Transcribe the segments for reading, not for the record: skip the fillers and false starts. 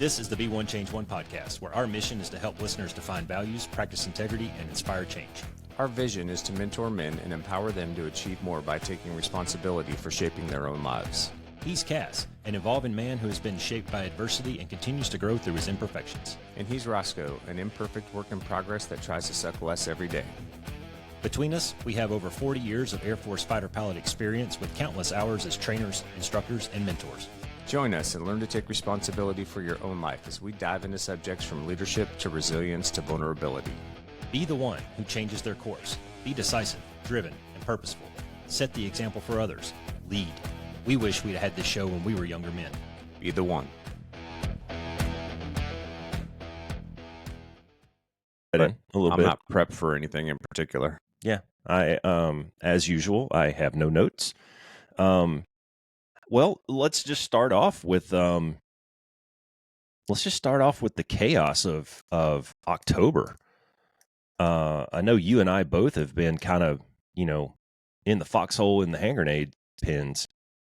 This is the Be One Change One podcast, where our mission is to help listeners define values, practice integrity, and inspire change. Our vision is to mentor men and empower them to achieve more by taking responsibility for shaping their own lives. He's CAS, an evolving man who has been shaped by adversity and continues to grow through his imperfections. And he's Roscoe, an imperfect work in progress that tries to suck less every day. Between us, we have over 40 years of Air Force fighter pilot experience with countless hours as trainers, instructors, and mentors. Join us and learn to take responsibility for your own life as we dive into subjects from leadership to resilience to vulnerability. Be the one who changes their course. Be decisive, driven, and purposeful. Set the example for others. Lead. We wish we'd had this show when we were younger men. Be the one. A little I'm bit. not prepped for anything in particular. Yeah, I as usual, I have no notes. Well, let's just start off with the chaos of October. I know you and I both have been kind of, in the foxhole in the hand grenade pins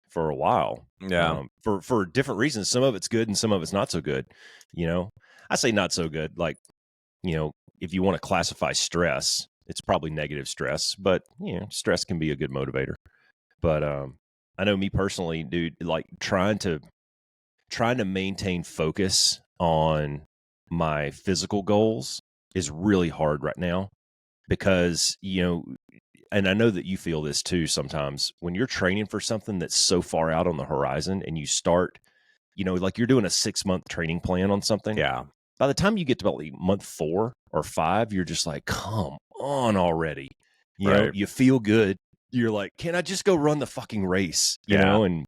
for a while. Yeah. For different reasons. Some of it's good and some of it's not so good. I say not so good. Like, if you want to classify stress, it's probably negative stress, but stress can be a good motivator. But I know me personally, dude, like trying to maintain focus on my physical goals is really hard right now because, and I know that you feel this too sometimes when you're training for something that's so far out on the horizon and you start, like you're doing a 6-month training plan on something. Yeah. By the time you get to about like month 4 or 5, you're just like, come on already. You know, you feel good. You're like, can I just go run the fucking race? You know, and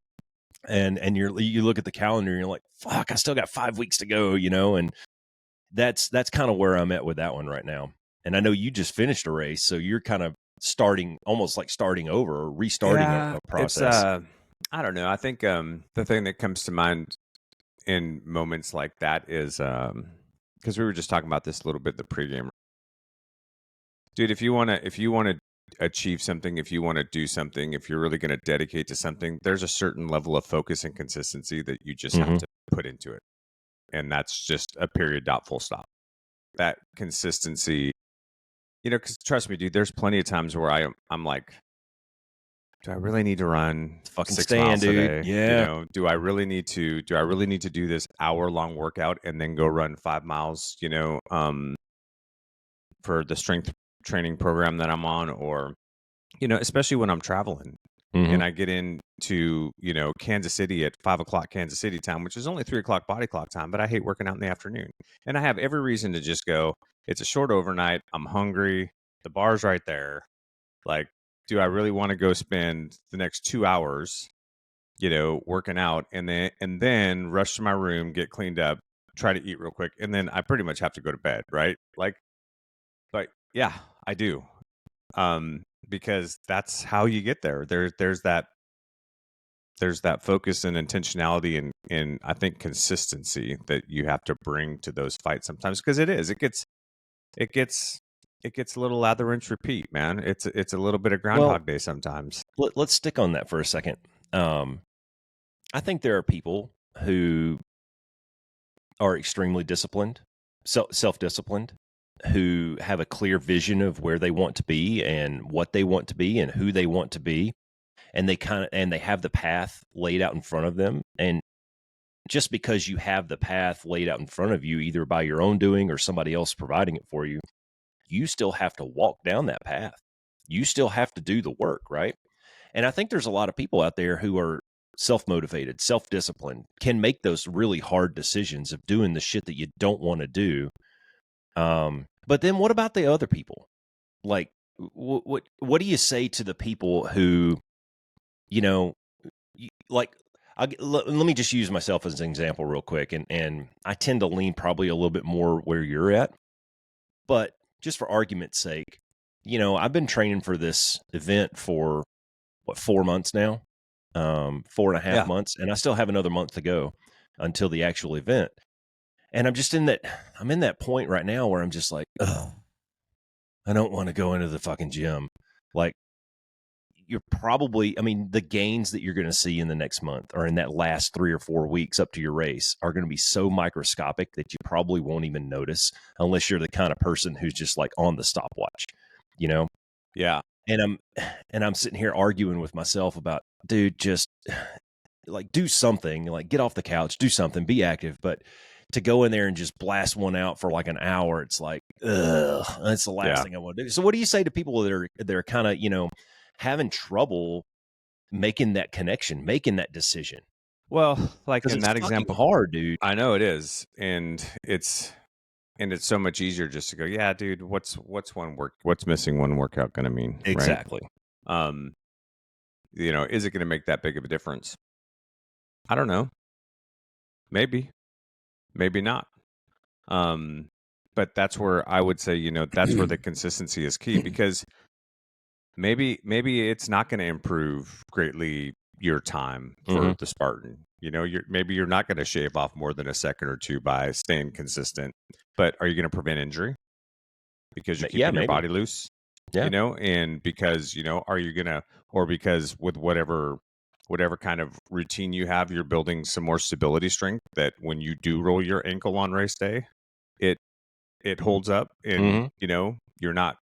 you look at the calendar and you're like, fuck, I still got 5 weeks to go, and that's kind of where I'm at with that one right now. And I know you just finished a race, so you're kind of almost like starting over or restarting a process. I don't know. I think the thing that comes to mind in moments like that is because we were just talking about this a little bit in the pregame. Dude, if you want to achieve something, if you want to do something, if you're really going to dedicate to something, there's a certain level of focus and consistency that you just have to put into it. And that's just a period, dot, full stop. That consistency, because trust me, dude, there's plenty of times where I'm like, do I really need to run fucking 6 miles dude. a day? Yeah. Do I really need to do this hour-long workout and then go run 5 miles, for the strength training program that I'm on, or, especially when I'm traveling and I get into, Kansas City at 5:00 Kansas City time, which is only 3:00 body clock time, but I hate working out in the afternoon. And I have every reason to just go, it's a short overnight. I'm hungry. The bar's right there. Like, do I really want to go spend the next 2 hours, working out and then rush to my room, get cleaned up, try to eat real quick, and then I pretty much have to go to bed, right? Like, but yeah, I do. Because that's how you get there. There's that focus and intentionality and I think consistency that you have to bring to those fights sometimes, because it gets a little lather, rinse, repeat, man. It's a little bit of Groundhog Day sometimes. Let's stick on that for a second. I think there are people who are extremely disciplined, self-disciplined, who have a clear vision of where they want to be and what they want to be and who they want to be. And they have the path laid out in front of them. And just because you have the path laid out in front of you, either by your own doing or somebody else providing it for you, you still have to walk down that path. You still have to do the work, right? And I think there's a lot of people out there who are self-motivated, self-disciplined, can make those really hard decisions of doing the shit that you don't want to do. But then what about the other people? Like, what do you say to the people who, let me just use myself as an example real quick. And I tend to lean probably a little bit more where you're at, but just for argument's sake, I've been training for this event for 4 months now, 4.5 months, and I still have another month to go until the actual event. And I'm in that point right now where I'm just like, oh, I don't want to go into the fucking gym. Like, you're probably, I mean, the gains that you're going to see in the next month or in that last 3 or 4 weeks up to your race are going to be so microscopic that you probably won't even notice unless you're the kind of person who's just like on the stopwatch, you know? Yeah. And I'm sitting here arguing with myself about, dude, just like do something, like get off the couch, do something, be active. But to go in there and just blast one out for like an hour, it's like, ugh, that's the last thing I want to do. So what do you say to people that are kind of, having trouble making that connection, making that decision? Well, like in Because that it's example, fucking hard, dude. I know it is, and it's so much easier just to go, yeah, dude, what's missing one workout going to mean? Exactly. Right? Is it going to make that big of a difference? I don't know. Maybe not. But that's where I would say, that's where the consistency is key, because maybe it's not going to improve greatly your time for the Spartan. Maybe you're not going to shave off more than a second or two by staying consistent, but are you going to prevent injury because you're keeping your body loose? Yeah. And because, are you going to, or because with whatever kind of routine you have, you're building some more stability strength that when you do roll your ankle on race day, it holds up and, you're not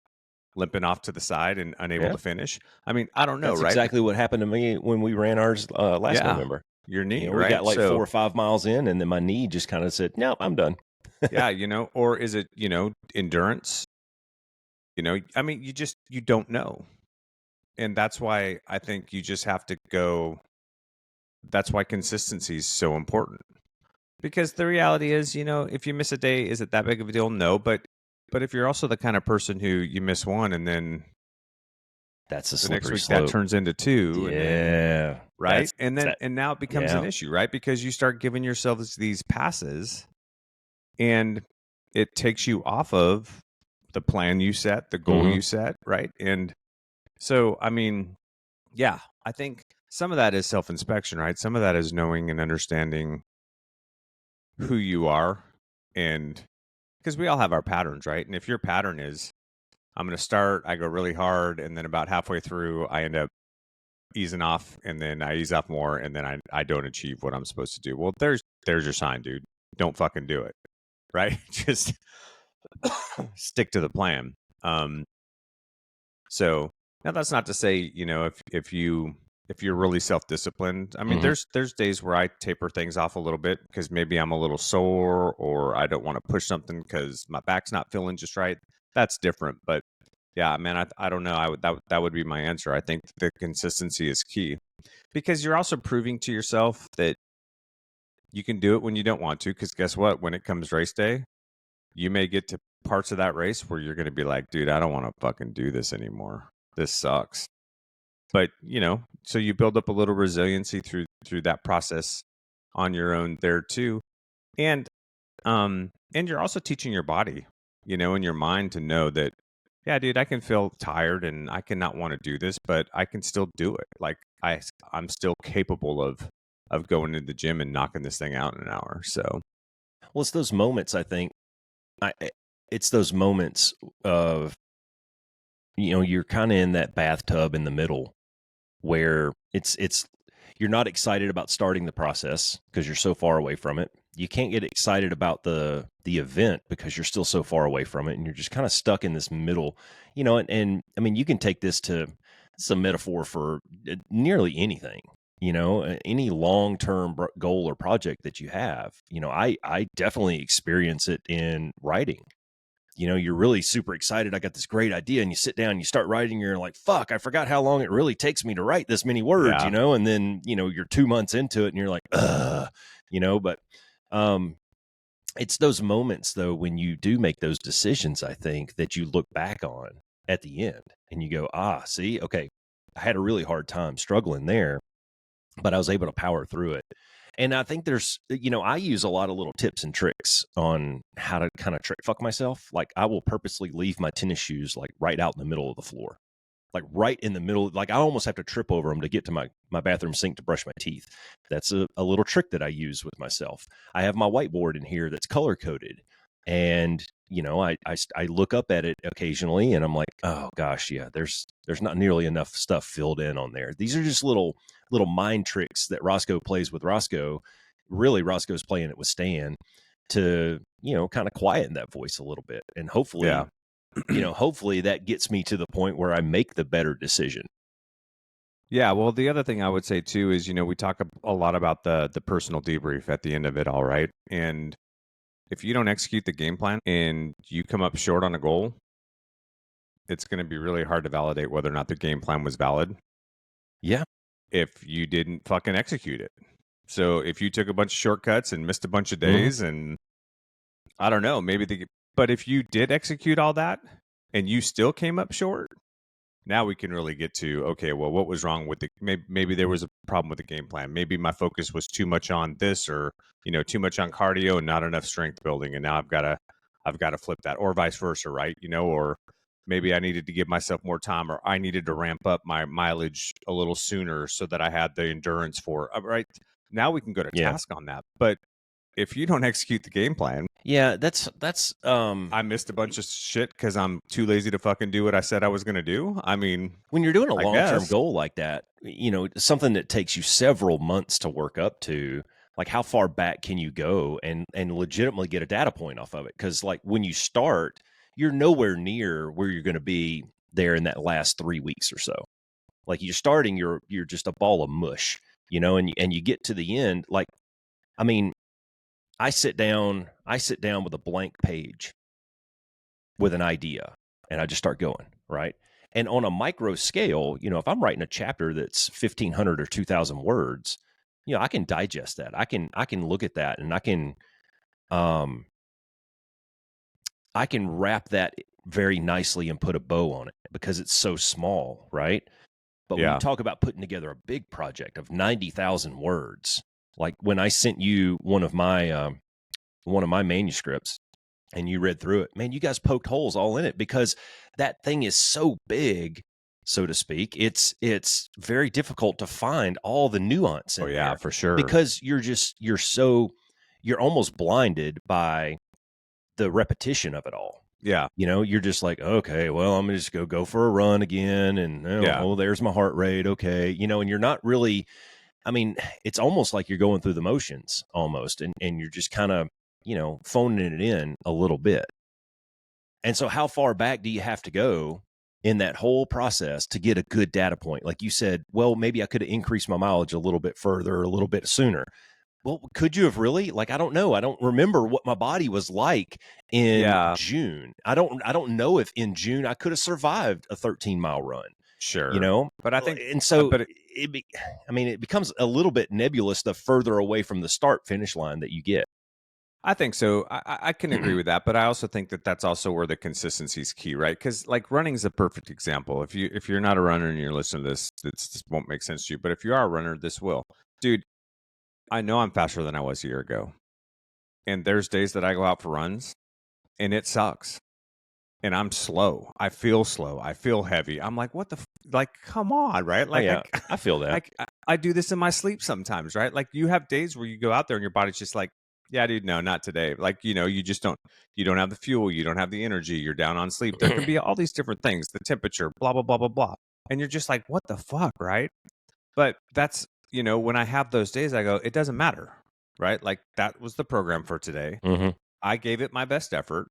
limping off to the side and unable to finish. I mean, I don't know, That's right? exactly what happened to me when we ran ours last November. Your knee, we right? got like 4 or 5 miles in, and then my knee just kind of said, "No, I'm done." Yeah, or is it, endurance? I mean, you don't know. And that's why I think you just have to go. That's why consistency is so important. Because the reality is, if you miss a day, is it that big of a deal? No, but if you're also the kind of person who you miss one and then that's a the next slippery week slope. that turns into 2, and then, right? And now it becomes an issue, right? Because you start giving yourselves these passes, and it takes you off of the plan you set, the goal you set, right? And so, I mean, yeah, I think some of that is self-inspection, right? Some of that is knowing and understanding who you are, and because we all have our patterns, right? And if your pattern is, I'm going to start, I go really hard, and then about halfway through, I end up easing off, and then I ease off more, and then I don't achieve what I'm supposed to do. Well, there's your sign, dude. Don't fucking do it, right? Just stick to the plan. So now that's not to say, if you're really self-disciplined, I mean, there's days where I taper things off a little bit because maybe I'm a little sore or I don't want to push something because my back's not feeling just right. That's different. But yeah, man, I don't know. That would be my answer. I think the consistency is key because you're also proving to yourself that you can do it when you don't want to. Because guess what? When it comes race day, you may get to parts of that race where you're going to be like, dude, I don't want to fucking do this anymore. This sucks. But, so you build up a little resiliency through that process on your own there too. And you're also teaching your body, and your mind to know that, yeah, dude, I can feel tired and I cannot want to do this, but I can still do it. Like I'm still capable of going to the gym and knocking this thing out in an hour. So, well, it's those moments, I think. It's those moments of, you're kind of in that bathtub in the middle where it's you're not excited about starting the process because you're so far away from it. You can't get excited about the event because you're still so far away from it, and you're just kind of stuck in this middle, and I mean, you can take this to, it's a metaphor for nearly anything, any long-term goal or project that you have. I definitely experience it in writing. You're really super excited. I got this great idea, and you sit down, you start writing, you're like, fuck, I forgot how long it really takes me to write this many words, and then, you're 2 months into it and you're like, but it's those moments though, when you do make those decisions, I think that you look back on at the end and you go, see, okay, I had a really hard time struggling there, but I was able to power through it. And I think there's, I use a lot of little tips and tricks on how to kind of trick fuck myself. Like I will purposely leave my tennis shoes like right out in the middle of the floor, like right in the middle. Like I almost have to trip over them to get to my bathroom sink to brush my teeth. That's a little trick that I use with myself. I have my whiteboard in here that's color coded. And, I look up at it occasionally and I'm like, oh gosh, yeah, there's There's not nearly enough stuff filled in on there. These are just little mind tricks that Roscoe plays with Roscoe. Really, Roscoe's playing it with Stan to, kind of quieten that voice a little bit. And hopefully, hopefully that gets me to the point where I make the better decision. Yeah, well, the other thing I would say too is, we talk a lot about the personal debrief at the end of it all, right? And if you don't execute the game plan and you come up short on a goal, it's going to be really hard to validate whether or not the game plan was valid. Yeah. If you didn't fucking execute it. So if you took a bunch of shortcuts and missed a bunch of days and I don't know, but if you did execute all that and you still came up short, now we can really get to, okay, well, what was wrong with maybe there was a problem with the game plan. Maybe my focus was too much on this or, too much on cardio and not enough strength building. And now I've got to flip that, or vice versa, right? Or maybe I needed to give myself more time, or I needed to ramp up my mileage a little sooner so that I had the endurance for it, right? Now we can go to task on that. But if you don't execute the game plan, that's I missed a bunch of shit because I'm too lazy to fucking do what I said I was going to do. I mean, when you're doing a long-term goal like that, something that takes you several months to work up to, like how far back can you go and legitimately get a data point off of it? Because like when you start, you're nowhere near where you're going to be there in that last 3 weeks or so. Like you're starting, you're just a ball of mush, and you get to the end. Like, I mean, I sit down with a blank page with an idea and I just start going, right? And on a micro scale, if I'm writing a chapter that's 1,500 or 2,000 words, I can digest that. I can look at that and I can wrap that very nicely and put a bow on it because it's so small, right? But when you talk about putting together a big project of 90,000 words, like when I sent you one of my manuscripts and you read through it, man, you guys poked holes all in it because that thing is so big, so to speak. It's very difficult to find all the nuance in there for sure. Because you're almost blinded by the repetition of it all. Yeah. You're just like, okay, well, I'm going to just go for a run again. And oh, there's my heart rate. Okay. And you're not really, I mean, it's almost like you're going through the motions almost. And you're just kind of, phoning it in a little bit. And so how far back do you have to go in that whole process to get a good data point? Like you said, well, maybe I could have increased my mileage a little bit further, a little bit sooner. Well, could you have really? Like, I don't know. I don't remember what my body was like in June. I don't know if in June I could have survived a 13-mile run. Sure. But I think, and so it becomes a little bit nebulous the further away from the start finish line that you get. I think so. I can agree with that, but I also think that that's also where the consistency is key, right? Because like running is a perfect example. If you're not a runner and you're listening to this won't make sense to you. But if you are a runner, this will, dude. I know I'm faster than I was a year ago. And there's days that I go out for runs and it sucks. And I'm slow. I feel slow. I feel heavy. I'm like, what the, come on, right? Like, I feel that. Like, I do this in my sleep sometimes, right? Like you have days where you go out there and your body's just like, yeah, dude, no, not today. Like, you just don't have the fuel. You don't have the energy. You're down on sleep. There can be all these different things, the temperature, blah, blah, blah, blah, blah. And you're just like, what the fuck, right? But that's, when I have those days, I go, it doesn't matter, right? Like that was the program for today. Mm-hmm. I gave it my best effort.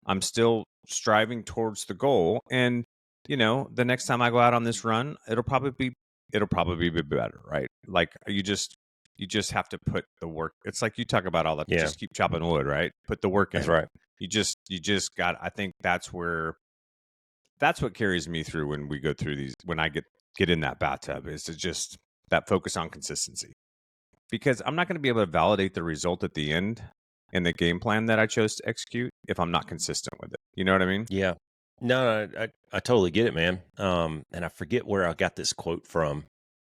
I'm still striving towards the goal. And, the next time I go out on this run, it'll probably be better, right? Like you just have to put the work. It's like you talk about all that. Yeah. Just keep chopping wood, right? Put the work in. That's right. You just got, I think that's what carries me through when we go through these, when I get in that bathtub, is to just that focus on consistency, because I'm not going to be able to validate the result at the end and the game plan that I chose to execute if I'm not consistent with it. You know what I mean? Yeah. No, I totally get it, man. And I forget where I got this quote from.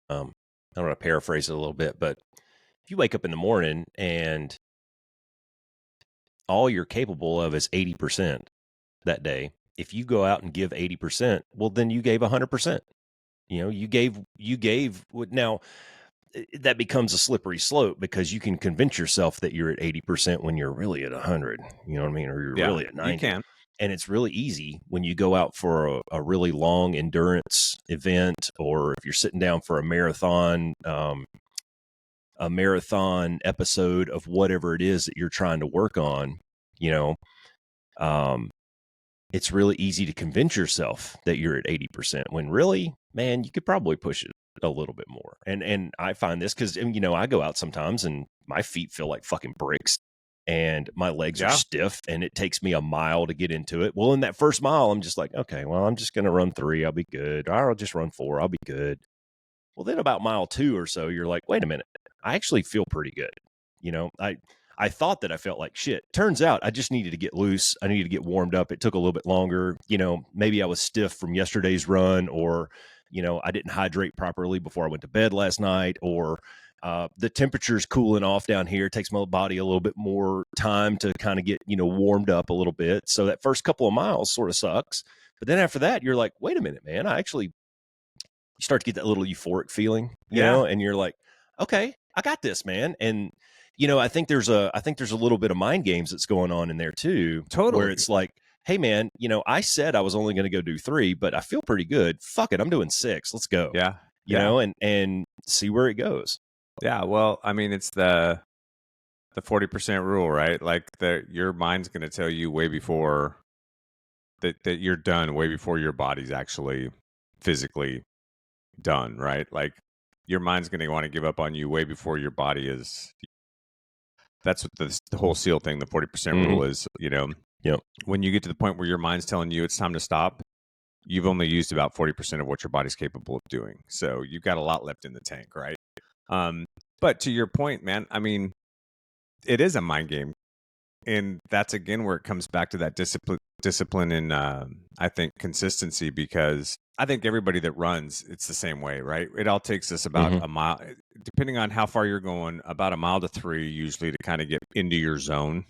I don't want to paraphrase it a little bit, but if you wake up in the morning and all you're capable of is 80% that day, if you go out and give 80%, well, then you gave 100%. You gave now that becomes a slippery slope because you can convince yourself that you're at 80% when you're really at 100, you know what I mean? Or you're really at 90. You can. And it's really easy when you go out for a really long endurance event, or if you're sitting down for a marathon episode of whatever it is that you're trying to work on, you know, it's really easy to convince yourself that you're at 80% when really, man, you could probably push it a little bit more. And I find this because, you know, I go out sometimes and my feet feel like fucking bricks and my legs are stiff and it takes me a mile to get into it. Well, in that first mile, I'm just like, okay, well, I'm just going to run 3. I'll be good. Or I'll just run 4. I'll be good. Well, then about mile 2 or so, you're like, wait a minute, I actually feel pretty good. You know, I thought that I felt like shit. Turns out I just needed to get loose. I needed to get warmed up. It took a little bit longer. You know, maybe I was stiff from yesterday's run, or, you know, I didn't hydrate properly before I went to bed last night, or the temperature's cooling off down here. It takes my body a little bit more time to kind of get, you know, warmed up a little bit. So that first couple of miles sort of sucks. But then after that, you're like, wait a minute, man, you start to get that little euphoric feeling, you know, and you're like, okay, I got this, man. And, you know, I think there's a little bit of mind games that's going on in there too. Totally. Where it's like, hey man, you know, I said I was only going to go do 3, but I feel pretty good. Fuck it. I'm doing 6. Let's go. Yeah. You know, and see where it goes. Yeah. Well, I mean, it's the 40% rule, right? Like your mind's going to tell you way before that you're done, way before your body's actually physically done, right? Like your mind's going to want to give up on you way before your body is. That's what the whole SEAL thing, the 40% rule is, you know. Yep. When you get to the point where your mind's telling you it's time to stop, you've only used about 40% of what your body's capable of doing. So you've got a lot left in the tank, right? But to your point, man, I mean, it is a mind game. And that's, again, where it comes back to that discipline and, I think, consistency, because I think everybody that runs, it's the same way, right? It all takes us about a mile, depending on how far you're going, about a mile to 3 usually to kind of get into your zone.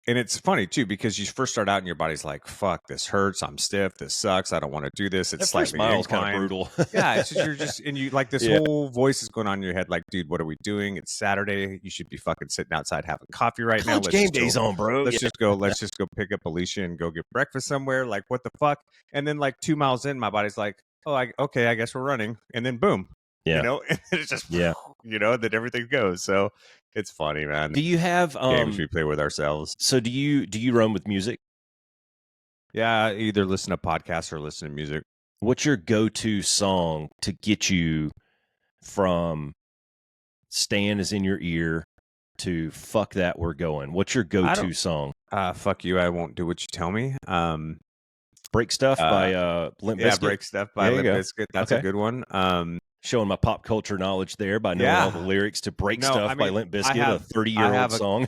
And it's funny too, because you first start out and your body's like, fuck, this hurts. I'm stiff. This sucks. I don't want to do this. It's slightly mile's kind of brutal. Yeah. It's just, and you like this whole voice is going on in your head. Like, dude, what are we doing? It's Saturday. You should be fucking sitting outside having coffee right now. Let's game day's on, bro. Let's just go pick up Alicia and go get breakfast somewhere. Like, what the fuck? And then like 2 miles in, my body's like, oh, okay, I guess we're running. And then boom. Yeah. You know, and it's just, you know, that everything goes. So it's funny, man. Do you have games we play with ourselves? So do you run with music? Yeah, either listen to podcasts or listen to music. What's your go-to song to get you from Stan is in your ear to fuck that, we're going? What's your go-to song? Fuck you, I won't do what you tell me. Break Stuff by Limp Bizkit. Yeah, Break Stuff by Limp Bizkit. That's a good one. Showing my pop culture knowledge there by knowing all the lyrics to Break Stuff by Limp Bizkit, a 30-year-old song.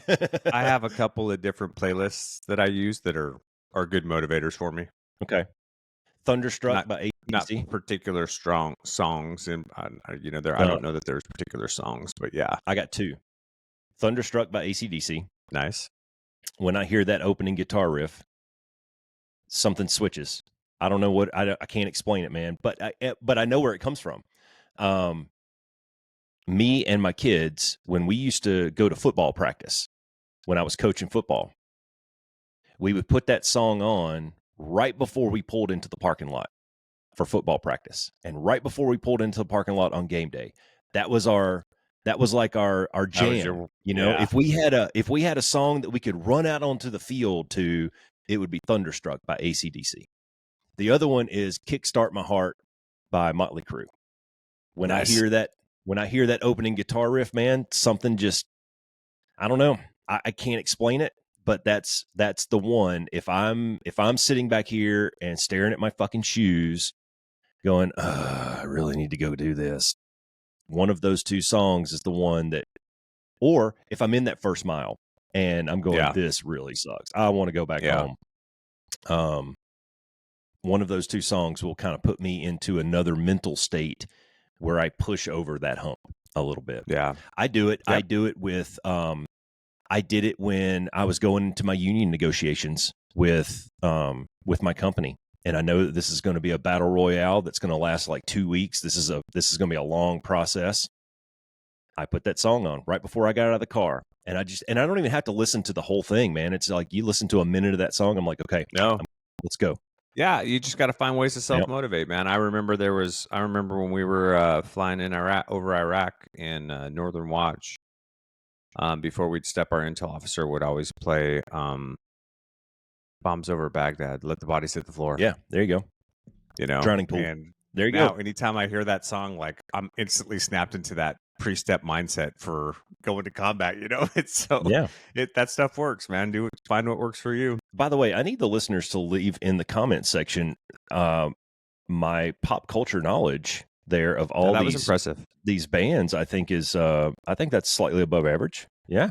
I have a couple of different playlists that I use that are good motivators for me. Okay. Thunderstruck by AC/DC. Not particular strong songs, and you know, I don't know that there's particular songs, but yeah. I got 2. Thunderstruck by AC/DC. Nice. When I hear that opening guitar riff, something switches. I don't know what, I can't explain it, man, but I know where it comes from. Me and my kids, when we used to go to football practice, when I was coaching football, we would put that song on right before we pulled into the parking lot for football practice, and right before we pulled into the parking lot on game day. That was like our jam. You know, if we had a song that we could run out onto the field to, it would be Thunderstruck by AC/DC. The other one is Kickstart My Heart by Motley Crue. When I hear that opening guitar riff, man, something just, I don't know. I can't explain it, but that's the one. If I'm sitting back here and staring at my fucking shoes, going, I really need to go do this, one of those 2 songs is the one that, or if I'm in that first mile and I'm going, this really sucks, I want to go back home. One of those 2 songs will kind of put me into another mental state where I push over that hump a little bit. Yeah. I do it. Yep. I do it with, I did it when I was going into my union negotiations with my company. And I know that this is going to be a battle royale that's going to last like 2 weeks. This is going to be a long process. I put that song on right before I got out of the car. And I don't even have to listen to the whole thing, man. It's like you listen to a minute of that song. I'm like, okay, No. let's go. Yeah, you just got to find ways to Yep. self-motivate, man. I remember when we were flying in over Iraq in Northern Watch, before we'd step, our intel officer would always play Bombs Over Baghdad, Let the Bodies Hit the Floor. Yeah, there you go. You know, Drowning Pool. and there you now, go. anytime I hear that song, like I'm instantly snapped into that pre-step mindset for going to combat. You know, it's so that stuff works, man. Find what works for you. By the way, I need the listeners to leave in the comment section my pop culture knowledge there of all that these was impressive. These bands. I think that's slightly above average. Yeah.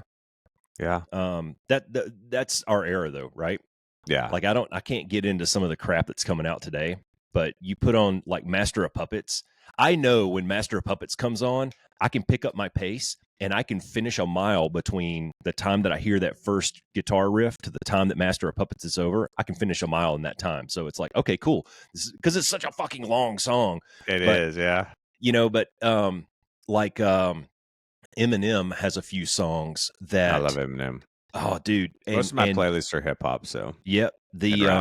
That's our era though, right? Yeah. Like I can't get into some of the crap that's coming out today, but you put on like Master of Puppets. I know when Master of Puppets comes on, I can pick up my pace and I can finish a mile between the time that I hear that first guitar riff to the time that Master of Puppets is over. I can finish a mile in that time. So it's like, okay, cool. Because it's such a fucking long song. It is, yeah. You know, but Eminem has a few songs that I love Eminem. Oh, dude! Most of my playlists are hip hop. So yep, the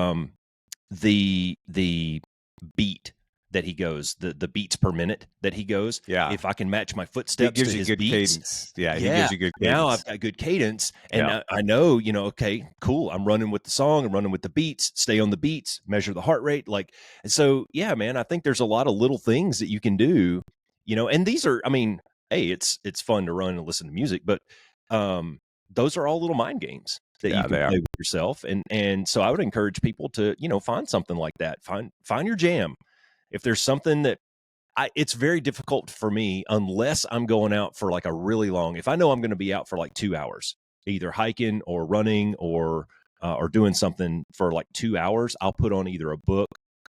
beat that he goes, the beats per minute that he goes. Yeah, if I can match my footsteps to his good beats, cadence. Yeah, he gives you good cadence. Now I've got good cadence, and I know, okay, cool. I'm running with the song. I'm running with the beats. Stay on the beats. Measure the heart rate. So yeah, man. I think there's a lot of little things that you can do. And these are, hey, it's fun to run and listen to music, but those are all little mind games that you can play with yourself. And so I would encourage people to, find something like that. Find your jam. If there's something that it's very difficult for me unless I'm going out for like a really long, if I know I'm going to be out for like 2 hours, either hiking or running or doing something for like 2 hours, I'll put on either a book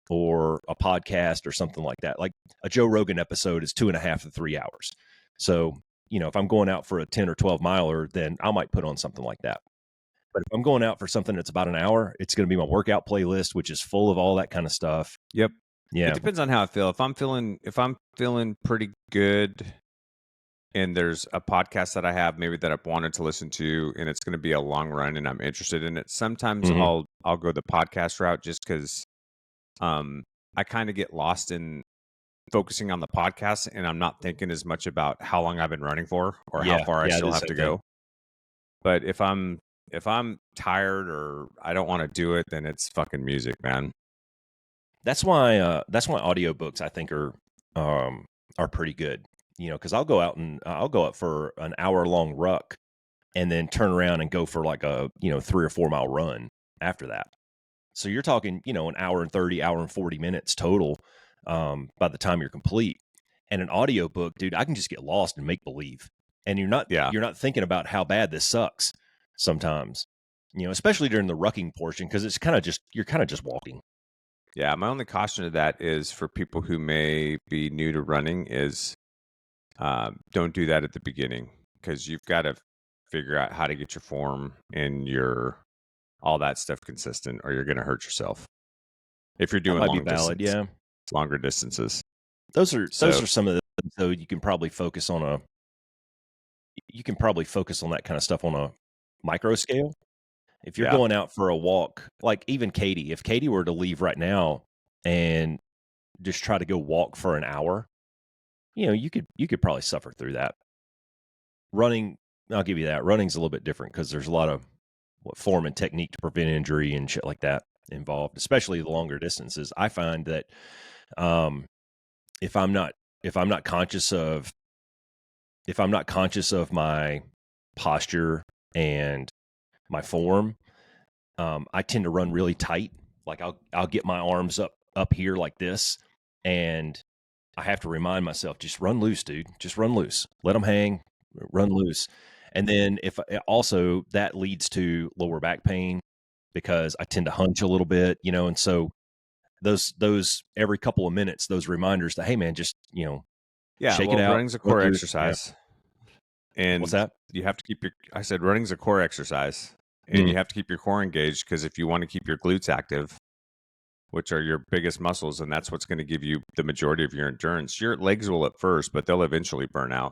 or a podcast or something like that. Like a Joe Rogan episode is 2.5 to 3 hours. So, if I'm going out for a 10 or 12 miler, then I might put on something like that. But if I'm going out for something that's about an hour, it's going to be my workout playlist, which is full of all that kind of stuff. Yep. Yeah. It depends on how I feel. If I'm feeling pretty good and there's a podcast that I have maybe that I've wanted to listen to and it's going to be a long run and I'm interested in it, sometimes I'll go the podcast route just because I kind of get lost in focusing on the podcast and I'm not thinking as much about how long I've been running for or how far I still have to go. But if I'm tired or I don't want to do it, then it's fucking music, man. That's why audiobooks I think are pretty good. Because I'll go out for an hour long ruck and then turn around and go for like a 3 or 4 mile run after that. So you're talking, an hour and 30, hour and 40 minutes total by the time you're complete. And an audiobook, dude, I can just get lost and make believe. And you're not thinking about how bad this sucks sometimes, especially during the rucking portion, because it's you're kind of just walking. Yeah, my only caution to that is for people who may be new to running is don't do that at the beginning because you've got to figure out how to get your form and all that stuff consistent, or you're going to hurt yourself. If you're doing longer distances, those are some of the. So you can probably focus on that kind of stuff on a micro scale. If you're going out for a walk, like even Katie, if Katie were to leave right now and just try to go walk for an hour, you could probably suffer through that. Running, I'll give you that. Running's a little bit different because there's a lot of form and technique to prevent injury and shit like that involved, especially the longer distances. I find that if I'm not conscious of my posture and my form, I tend to run really tight. Like I'll get my arms up here like this, and I have to remind myself, just run loose, dude. Just run loose. Let them hang. Run loose. And then also that leads to lower back pain because I tend to hunch a little bit, and so those every couple of minutes, those reminders that, hey man, just shake it out. Running's a core exercise. Yeah. And what's that? You have to keep running's a core exercise. And you have to keep your core engaged because if you want to keep your glutes active, which are your biggest muscles, and that's what's going to give you the majority of your endurance, your legs will at first, but they'll eventually burn out.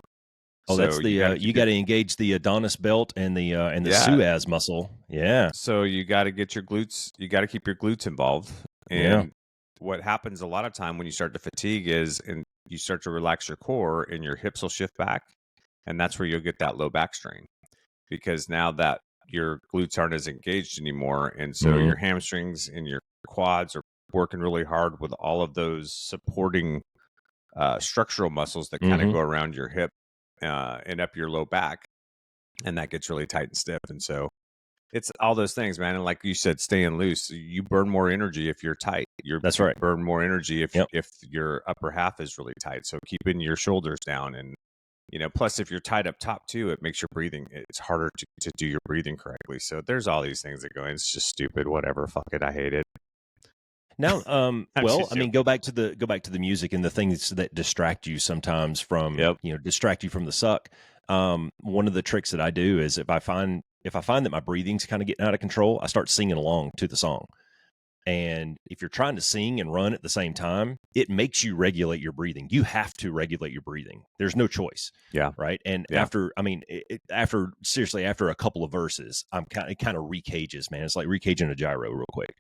Oh, that's So you got to you keep got to engage the Adonis belt and the yeah. psoas muscle. Yeah. So you got to get your glutes. You got to keep your glutes involved. Yeah. And what happens a lot of time when you start to fatigue is, and you start to relax your core, and your hips will shift back, and that's where you'll get that low back strain, because now that your glutes aren't as engaged anymore, and so Mhm. your hamstrings and your quads are working really hard with all of those supporting structural muscles that kind of Mhm. go around your hip and up your low back, and that gets really tight and stiff. And so it's all those things, man. And like you said, staying loose, you burn more energy if you're tight. You That's right. burn more energy Yep. if your upper half is really tight. So keeping your shoulders down, and plus if you're tight up top too, it makes your breathing. It's harder to do your breathing correctly. So there's all these things that go in. It's just stupid. Whatever. Fuck it. I hate it. Now, I'm well, just I mean, joking. go back to the music and the things that distract you sometimes from, Yep. distract you from the suck. One of the tricks that I do is if I find that my breathing's kind of getting out of control, I start singing along to the song. And if you're trying to sing and run at the same time, it makes you regulate your breathing. You have to regulate your breathing. There's no choice. Yeah. Right. And Yeah. after a couple of verses, it kind of recages, man. It's like recaging a gyro real quick.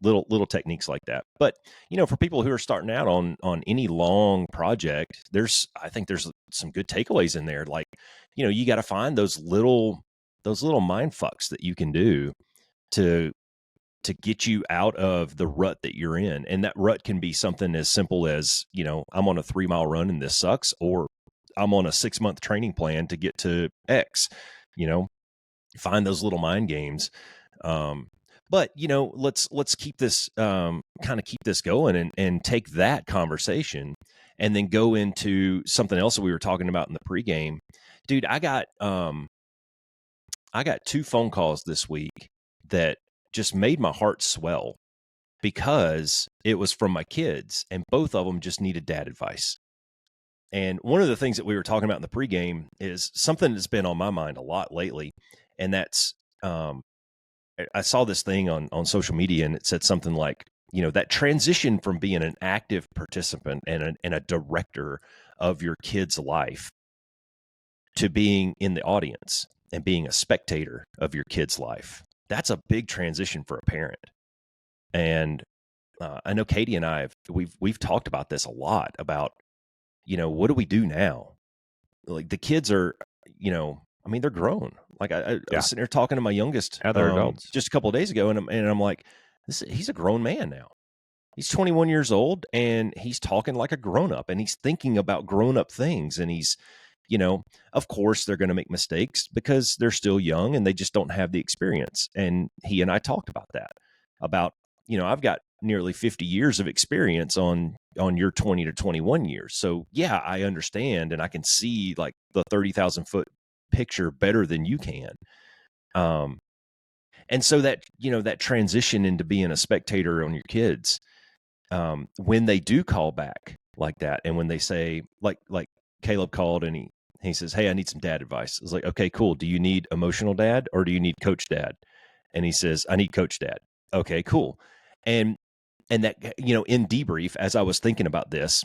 Little techniques like that. But for people who are starting out on any long project, I think there's some good takeaways in there. Like, you got to find those little mind fucks that you can do to get you out of the rut that you're in. And that rut can be something as simple as, I'm on a 3-mile run and this sucks, or I'm on a 6-month training plan to get to X. Find those little mind games. But let's keep this kind of keep this going and take that conversation and then go into something else that we were talking about in the pregame. Dude, I got 2 phone calls this week that just made my heart swell because it was from my kids, and both of them just needed dad advice. And one of the things that we were talking about in the pregame is something that's been on my mind a lot lately, and that's I saw this thing on social media, and it said something like, that transition from being an active participant and a director of your kid's life to being in the audience and being a spectator of your kid's life. That's a big transition for a parent. And I know Katie and I we've talked about this a lot about, what do we do now? Like the kids are, I mean, they're grown. Like I was sitting there talking to my youngest Yeah, they're adults. just a couple of days ago, and I'm like, he's a grown man now. He's 21 years old, and he's talking like a grown up, and he's thinking about grown up things, and he's, of course they're going to make mistakes because they're still young and they just don't have the experience. And he and I talked about that, about, I've got nearly 50 years of experience on your 20 to 21 years. So yeah, I understand. And I can see like the 30,000 foot picture better than you can. And so that, that transition into being a spectator on your kids, when they do call back like that, and when they say, like Caleb called and he says, "Hey, I need some dad advice." I was like, "Okay, cool. Do you need emotional dad or do you need coach dad?" And he says, "I need coach dad." Okay, cool. And that, in debrief, as I was thinking about this,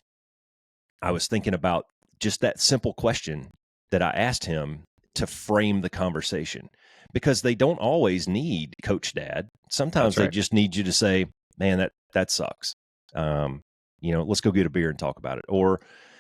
I was thinking about just that simple question that I asked him to frame the conversation, because they don't always need coach dad. Sometimes they just need you to say, "Man, that sucks. Let's go get a beer and talk about it." Or,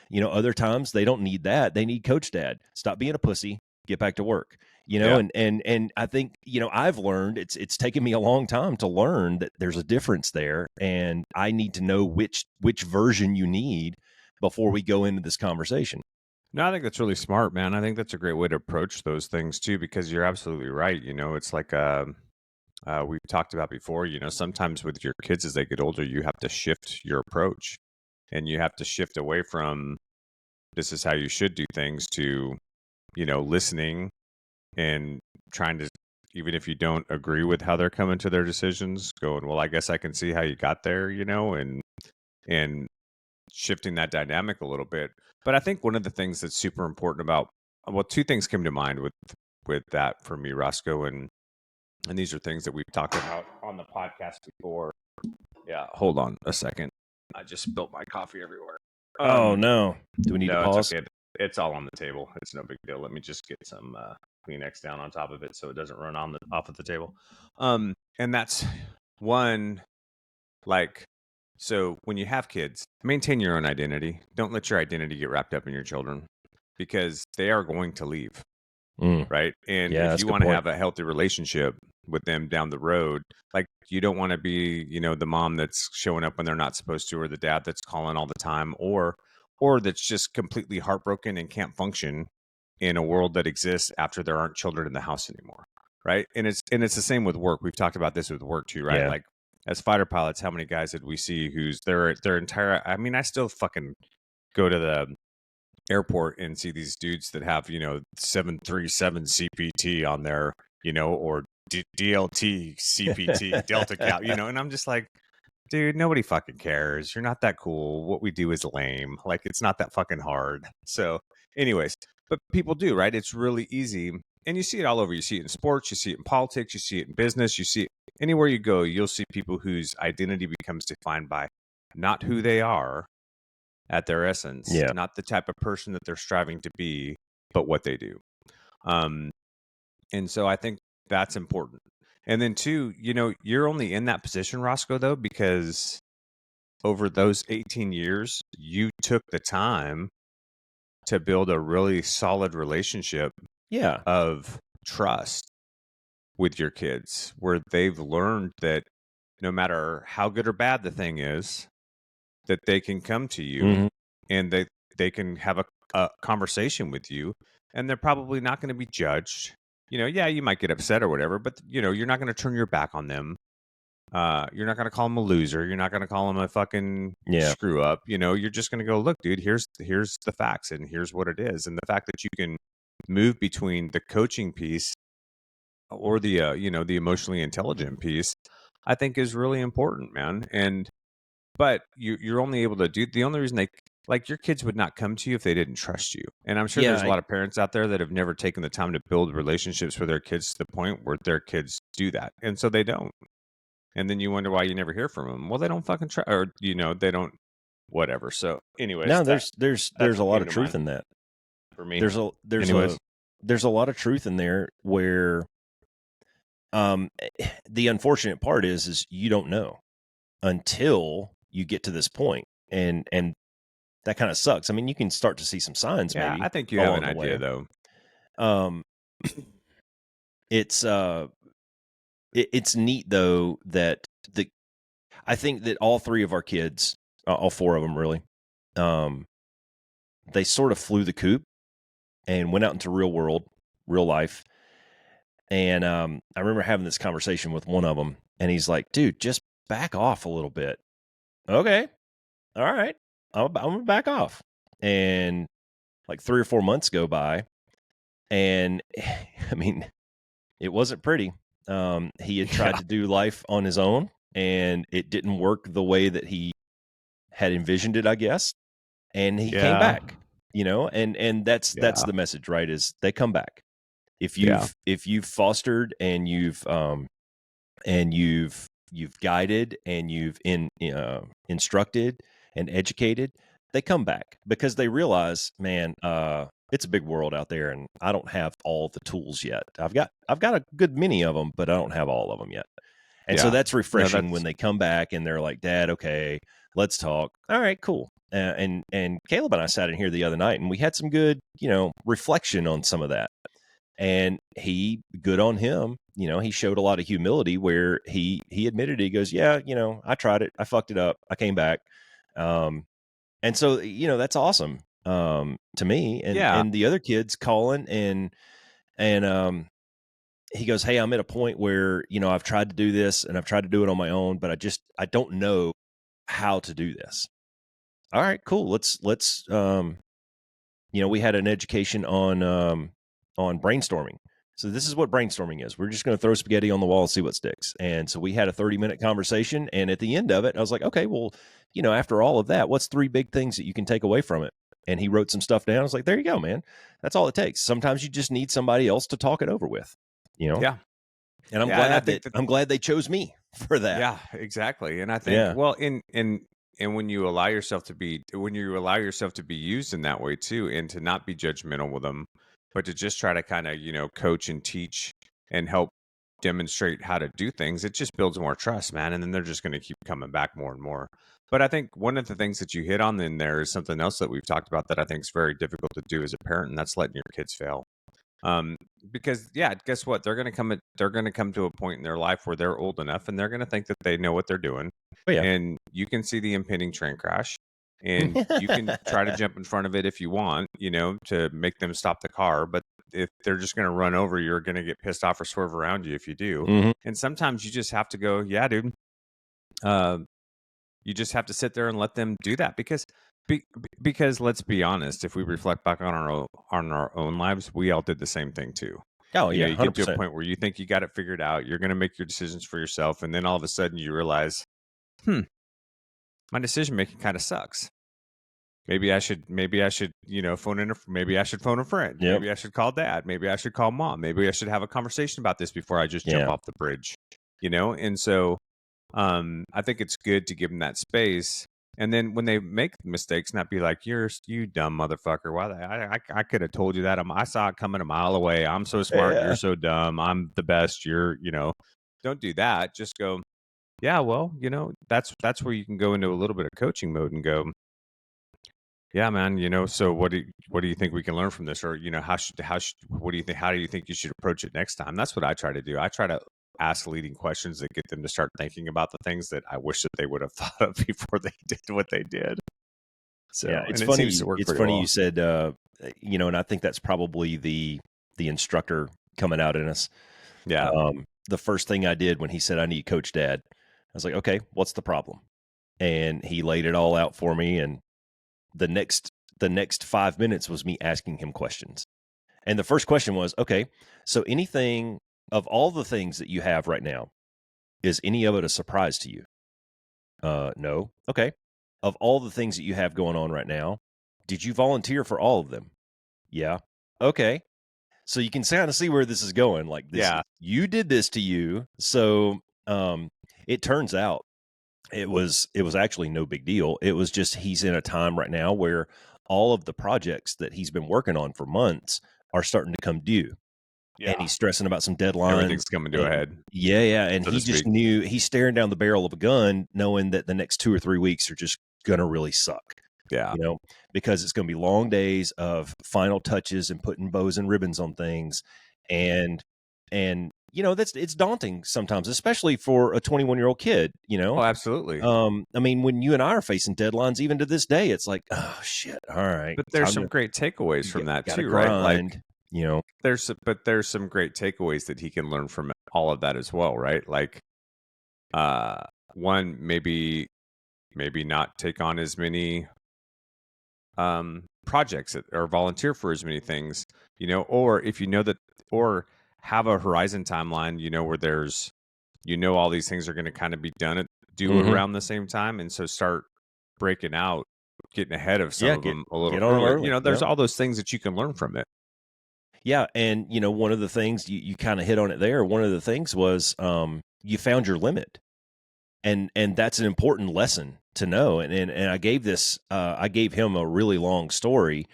other times they don't need that. They need coach dad. Stop being a pussy, get back to work. And I think, I've learned, it's taken me a long time to learn that there's a difference there, and I need to know which version you need before we go into this conversation. No, I think that's really smart, man. I think that's a great way to approach those things too, because you're absolutely right. It's like we've talked about before. Sometimes with your kids as they get older, you have to shift your approach, and you have to shift away from this is how you should do things to, listening and trying to, even if you don't agree with how they're coming to their decisions, going, well, I guess I can see how you got there, and shifting that dynamic a little bit. But I think one of the things that's super important about, well, 2 things came to mind with that for me, Roscoe, and these are things that we've talked about on the podcast before. Yeah, hold on a second. I just spilled my coffee everywhere. Oh no! Do we need to No, it's pause? okay. It's all on the table. It's no big deal. Let me just get some Kleenex down on top of it so it doesn't run off of the table. And that's one, like, so when you have kids, maintain your own identity. Don't let your identity get wrapped up in your children, because they are going to leave, right? And Yeah, if that's you a good want to point. have a healthy relationship with them down the road, like, you don't want to be, the mom that's showing up when they're not supposed to, or the dad that's calling all the time, or that's just completely heartbroken and can't function in a world that exists after there aren't children in the house anymore, right? And it's the same with work. We've talked about this with work too, right? Yeah. Like, as fighter pilots, how many guys did we see who's their entire, I mean, I still fucking go to the airport and see these dudes that have, 737 CPT on their, or DLT CPT Delta Cap, and I'm just like, dude, nobody fucking cares. You're not that cool. What we do is lame. Like, it's not that fucking hard. So, anyways, but people do, right? It's really easy. And you see it all over. You see it in sports, you see it in politics, you see it in business, you see it anywhere you go. You'll see people whose identity becomes defined by not who they are at their essence, Yeah. not the type of person that they're striving to be, but what they do. And so I think that's important. And then two, you're only in that position, Roscoe, though, because over those 18 years, you took the time to build a really solid relationship Yeah. of trust with your kids, where they've learned that no matter how good or bad the thing is, that they can come to you and they can have a conversation with you, and they're probably not going to be judged. Yeah, you might get upset or whatever, but you're not going to turn your back on them. You're not going to call them a loser. You're not going to call them a fucking screw up. You're just going to go, look, dude, here's the facts and here's what it is. And the fact that you can move between the coaching piece or the the emotionally intelligent piece, I think is really important, man. But you're only able to do, the only reason they, like, your kids would not come to you if they didn't trust you. And I'm sure there's a lot of parents out there that have never taken the time to build relationships with their kids to the point where their kids do that. And so they don't. And then you wonder why you never hear from them. Well, they don't fucking try, or, they don't, whatever. So anyways, No, there's a lot of truth in that. For me. There's a lot of truth in there where the unfortunate part is you don't know until you get to this point, and that kind of sucks. I mean, you can start to see some signs. Yeah, maybe I think you have an idea though. It's neat though that I think that all three of our kids, all four of them really, they sort of flew the coop and went out into real life. And I remember having this conversation with one of them, and he's like, dude, just back off a little bit. Okay. All right. I'm going to back off. And like 3 or 4 months go by, and I mean, it wasn't pretty. He had tried to do life on his own, and it didn't work the way that he had envisioned it, I guess. And he came back, and that's the message, right? Is they come back. If you've fostered and you've guided and you've instructed and educated, they come back because they realize, man, it's a big world out there, and I don't have all the tools yet. I've got a good many of them, but I don't have all of them yet. And so that's refreshing when they come back and they're like, Dad, okay, let's talk. All right, cool. And Caleb and I sat in here the other night, and we had some good, reflection on some of that. And good on him. He showed a lot of humility where he admitted it. He goes, yeah, I tried it. I fucked it up. I came back. And so, that's awesome to me. And the other kids calling and he goes, hey, I'm at a point where, I've tried to do this and I've tried to do it on my own, but I don't know how to do this. All right, cool. Let's we had an education on brainstorming. So this is what brainstorming is. We're just going to throw spaghetti on the wall and see what sticks. And so we had a 30-minute conversation. And at the end of it, I was like, okay, well, after all of that, what's 3 big things that you can take away from it? And he wrote some stuff down. I was like, there you go, man. That's all it takes. Sometimes you just need somebody else to talk it over with, Yeah. And I'm glad they chose me for that. Yeah, exactly. And I think, well, in when you allow yourself to be used in that way too, and to not be judgmental with them, but to just try to kind of, coach and teach and help demonstrate how to do things, it just builds more trust, man. And then they're just going to keep coming back more and more. But I think one of the things that you hit on in there is something else that we've talked about that I think is very difficult to do as a parent, and that's letting your kids fail. Because guess what? They're going to come to a point in their life where they're old enough and they're going to think that they know what they're doing. Oh, yeah. And you can see the impending train crash, and you can try to jump in front of it if you want, to make them stop the car. But if they're just going to run over, you're going to get pissed off or swerve around you if you do. Mhm. And sometimes you just have to go, yeah, dude. You just have to sit there and let them do that because let's be honest, if we reflect back on our own lives, we all did the same thing too. Oh, yeah, You get to a 100%. point where you think you got it figured out, you're going to make your decisions for yourself, and then all of a sudden you realize, my decision making kind of sucks. Maybe I should, phone in. Maybe I should phone a friend. Yep. Maybe I should call dad. Maybe I should call mom. Maybe I should have a conversation about this before I just jump off the bridge. And so, I think it's good to give them that space. And then when they make mistakes, not be like, you dumb motherfucker. Why? I could have told you that. I saw it coming a mile away. I'm so smart. Yeah. You're so dumb. I'm the best. Don't do that. Just go, yeah, well, that's where you can go into a little bit of coaching mode and go, yeah, man, so what do you think we can learn from this? Or, what do you think, how do you think you should approach it next time? That's what I try to do. I try to ask leading questions that get them to start thinking about the things that I wish that they would have thought of before they did what they did. So, yeah, it's and funny. It seems to work It's pretty funny well. you said, and I think that's probably the instructor coming out in us. Yeah. The first thing I did when he said, I need coach dad, I was like, okay, what's the problem? And he laid it all out for me. And the next 5 minutes was me asking him questions. And the first question was, okay, so anything of all the things that you have right now, is any of it a surprise to you? No. Okay. Of all the things that you have going on right now, did you volunteer for all of them? Yeah. Okay. So you can kind of see where this is going. Like this, you did this to you. So it turns out it was actually no big deal. It was just he's in a time right now where all of the projects that he's been working on for months are starting to come due. Yeah. And he's stressing about some deadlines. Everything's coming to a head. Yeah. And he just knew he's staring down the barrel of a gun, knowing that the next 2 or 3 weeks are just going to really suck. Yeah. Because it's going to be long days of final touches and putting bows and ribbons on things. And it's daunting sometimes, especially for a 21-year-old kid, Oh, absolutely. I mean, when you and I are facing deadlines, even to this day, it's like, oh shit. All right. But there's some great takeaways from that too, grind, right? Like, there's some great takeaways that he can learn from all of that as well, right? Like, one, maybe not take on as many projects or volunteer for as many things, or if or have a horizon timeline, where there's, all these things are going to kind of be due around the same time. And so start breaking out, getting ahead of some of them a little earlier. There's all those things that you can learn from it. Yeah. And, one of the things you kind of hit on it there. One of the things was you found your limit. And that's an important lesson to know. And I gave him a really long story.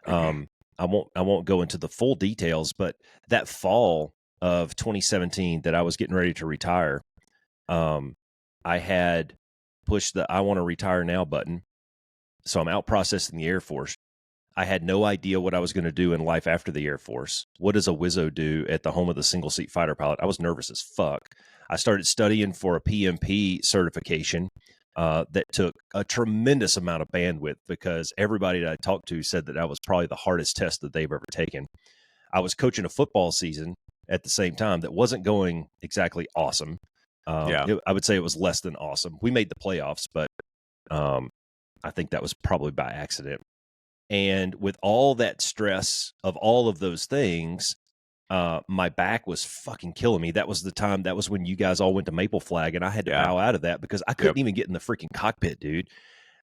I won't go into the full details, but that fall of 2017 that I was getting ready to retire, I had pushed the I want to retire now button. So I'm out processing the Air Force. I had no idea what I was going to do in life after the Air Force. What does a Wizzo do at the home of the single seat fighter pilot? I was nervous as fuck. I started studying for a PMP certification that took a tremendous amount of bandwidth because everybody that I talked to said that was probably the hardest test that they've ever taken. I was coaching a football season at the same time that wasn't going exactly awesome. I would say it was less than awesome. We made the playoffs, but I think that was probably by accident. And with all that stress of all of those things, my back was fucking killing me. That was the time. That was when you guys all went to Maple Flag, and I had to bow out of that because I couldn't even get in the freaking cockpit, dude.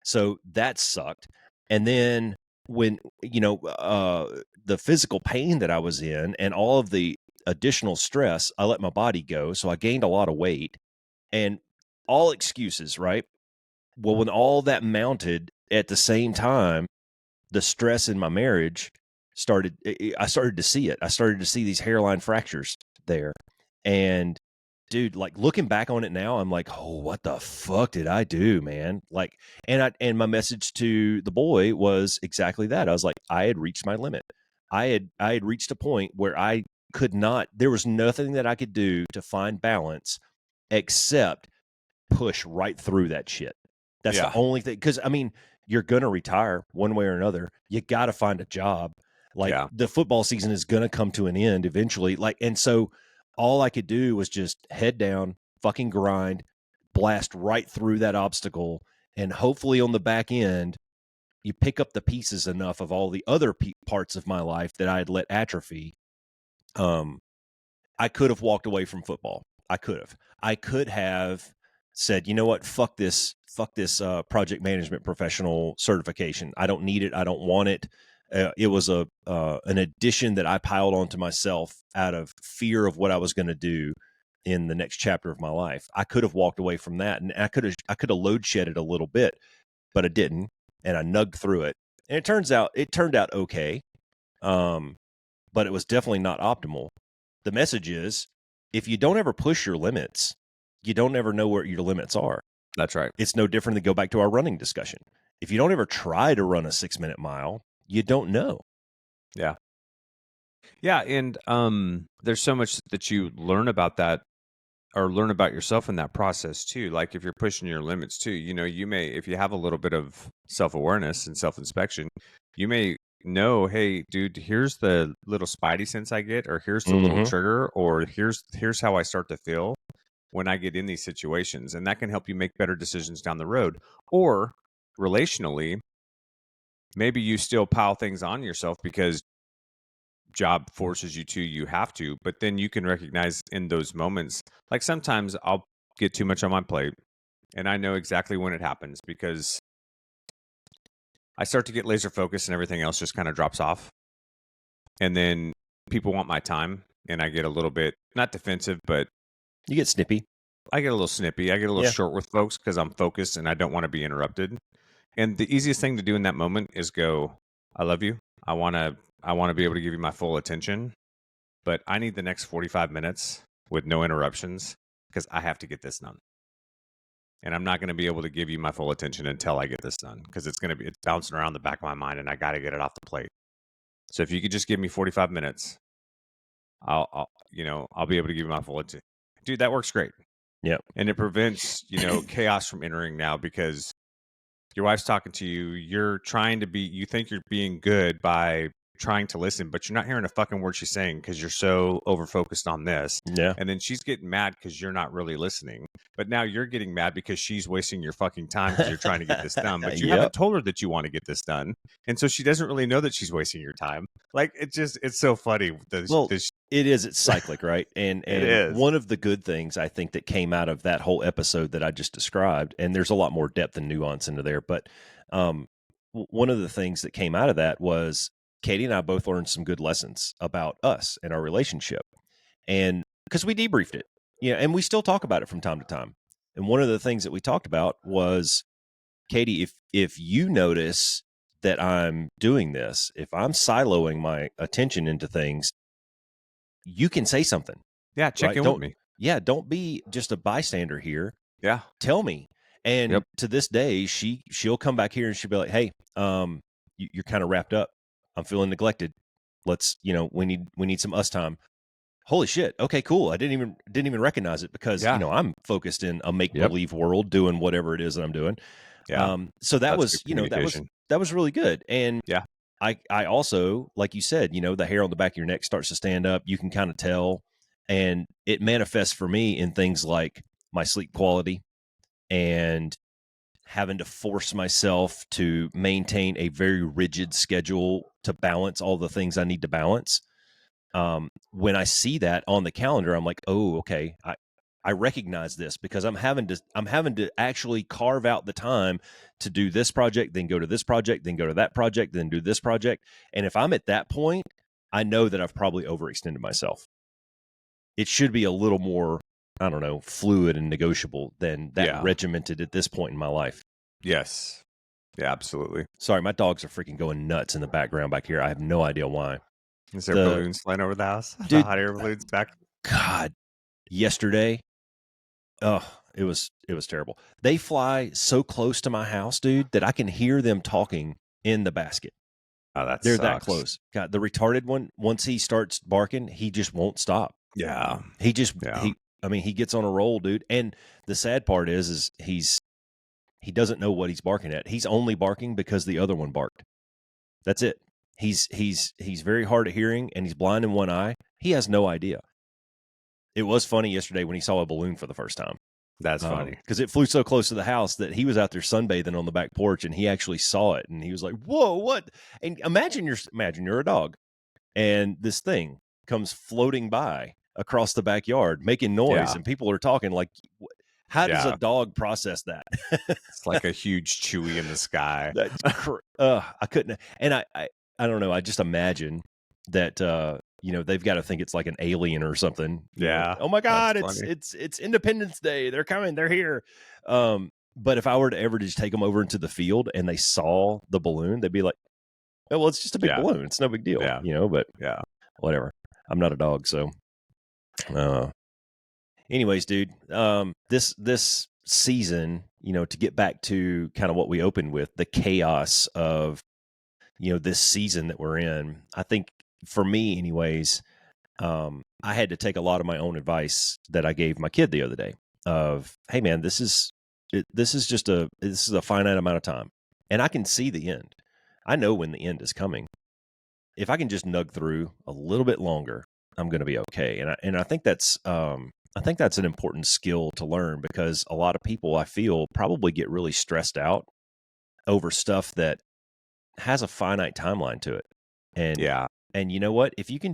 So that sucked. And then when the physical pain that I was in and all of the additional stress, I let my body go. So I gained a lot of weight, and all excuses, right? Well, when all that mounted at the same time, the stress in my marriage I started to see it. I started to see these hairline fractures there. And dude, like looking back on it now, I'm like, oh, what the fuck did I do, man? Like, and my message to the boy was exactly that. I was like, I had reached my limit. I had reached a point where I could not, there was nothing that I could do to find balance except push right through that shit. That's the only thing. Cause I mean, you're going to retire one way or another. You got to find a job. Like the football season is going to come to an end eventually. Like, and so all I could do was just head down, fucking grind, blast right through that obstacle. And hopefully on the back end, you pick up the pieces enough of all the other parts of my life that I had let atrophy. I could have walked away from football. I could have said, you know what, fuck this project management professional certification. I don't need it. I don't want it. It was an addition that I piled onto myself out of fear of what I was going to do in the next chapter of my life. I could have walked away from that, and I could have load shedded a little bit, but I didn't, and I nugged through it. And it turned out okay, but it was definitely not optimal. The message is, if you don't ever push your limits, you don't ever know where your limits are. That's right. It's no different than go back to our running discussion. If you don't ever try to run a 6-minute mile, you don't know. Yeah. Yeah. And there's so much that you learn about that, or learn about yourself in that process too. Like if you're pushing your limits too, you may, if you have a little bit of self-awareness and self-inspection, you may know, hey, dude, here's the little spidey sense I get, or here's the little trigger, or here's how I start to feel when I get in these situations. And that can help you make better decisions down the road. Or relationally, maybe you still pile things on yourself because job forces you have to, but then you can recognize in those moments, like sometimes I'll get too much on my plate, and I know exactly when it happens because I start to get laser focused and everything else just kind of drops off. And then people want my time, and I get a little bit, not defensive, but you get snippy. I get a little snippy. I get a little short with folks because I'm focused and I don't want to be interrupted. And the easiest thing to do in that moment is go, I love you. I want to be able to give you my full attention, but I need the next 45 minutes with no interruptions because I have to get this done. And I'm not going to be able to give you my full attention until I get this done because it's bouncing around the back of my mind and I got to get it off the plate. So if you could just give me 45 minutes, I'll be able to give you my full attention. Dude, that works great. Yeah. And it prevents, chaos from entering now because your wife's talking to you. You're trying to you think you're being good by trying to listen, but you're not hearing a fucking word she's saying because you're so over focused on this. Yeah. And then she's getting mad because you're not really listening. But now you're getting mad because she's wasting your fucking time because you're trying to get this done. But you haven't told her that you want to get this done. And so she doesn't really know that she's wasting your time. Like it's so funny. It's cyclic, right? And it is. One of the good things I think that came out of that whole episode that I just described, and there's a lot more depth and nuance into there, but one of the things that came out of that was Katie and I both learned some good lessons about us and our relationship. And because we debriefed it, and we still talk about it from time to time. And one of the things that we talked about was, Katie, if you notice that I'm doing this, if I'm siloing my attention into things, you can say something. Yeah, check in with me. Yeah, don't be just a bystander here. Yeah. Tell me. And to this day, she'll come back here and she'll be like, hey, you're kind of wrapped up. I'm feeling neglected. Let's, we need some us time. Holy shit. Okay, cool. I didn't even recognize it because, I'm focused in a make-believe world doing whatever it is that I'm doing. Yeah. So that was, that was really good. And I also, like you said, the hair on the back of your neck starts to stand up. You can kind of tell, and it manifests for me in things like my sleep quality and having to force myself to maintain a very rigid schedule to balance all the things I need to balance. When I see that on the calendar, I'm like, oh, okay. I recognize this because I'm having to actually carve out the time to do this project, then go to this project, then go to that project, then do this project. And if I'm at that point, I know that I've probably overextended myself. It should be a little more, I don't know, fluid and negotiable than that regimented at this point in my life. Yes. Yeah, absolutely. Sorry, my dogs are freaking going nuts in the background back here. I have no idea why. Is there balloons flying over the house? The Dude, hot air balloons back? God, yesterday, it was terrible. They fly so close to my house, dude, that I can hear them talking in the basket. Oh, that They're sucks. that close. God, the retarded one, once he starts barking, he just won't stop. Yeah. He gets on a roll, dude. And the sad part is he doesn't know what he's barking at. He's only barking because the other one barked. That's it. He's very hard of hearing, and he's blind in one eye. He has no idea. It was funny yesterday when he saw a balloon for the first time. That's funny. Because it flew so close to the house that he was out there sunbathing on the back porch, and he actually saw it, and he was like, "Whoa, what?" And imagine you're a dog, and this thing comes floating by across the backyard, making noise, and people are talking like, how does a dog process that? It's like a huge Chewy in the sky. I couldn't. And I don't know. I just imagine that, they've got to think it's like an alien or something. Yeah. Oh my God, it's Independence Day. They're coming. They're here. But if I were to ever just take them over into the field and they saw the balloon, they'd be like, "Oh, well, it's just a big balloon. It's no big deal." But whatever. I'm not a dog, so. Anyways, dude, this season, to get back to kind of what we opened with, the chaos of, this season that we're in, I think for me anyways, I had to take a lot of my own advice that I gave my kid the other day of, hey man, this is a finite amount of time, and I can see the end. I know when the end is coming. If I can just nug through a little bit longer, I'm going to be okay. And I think that's an important skill to learn, because a lot of people, I feel, probably get really stressed out over stuff that has a finite timeline to it. And you know what? If you can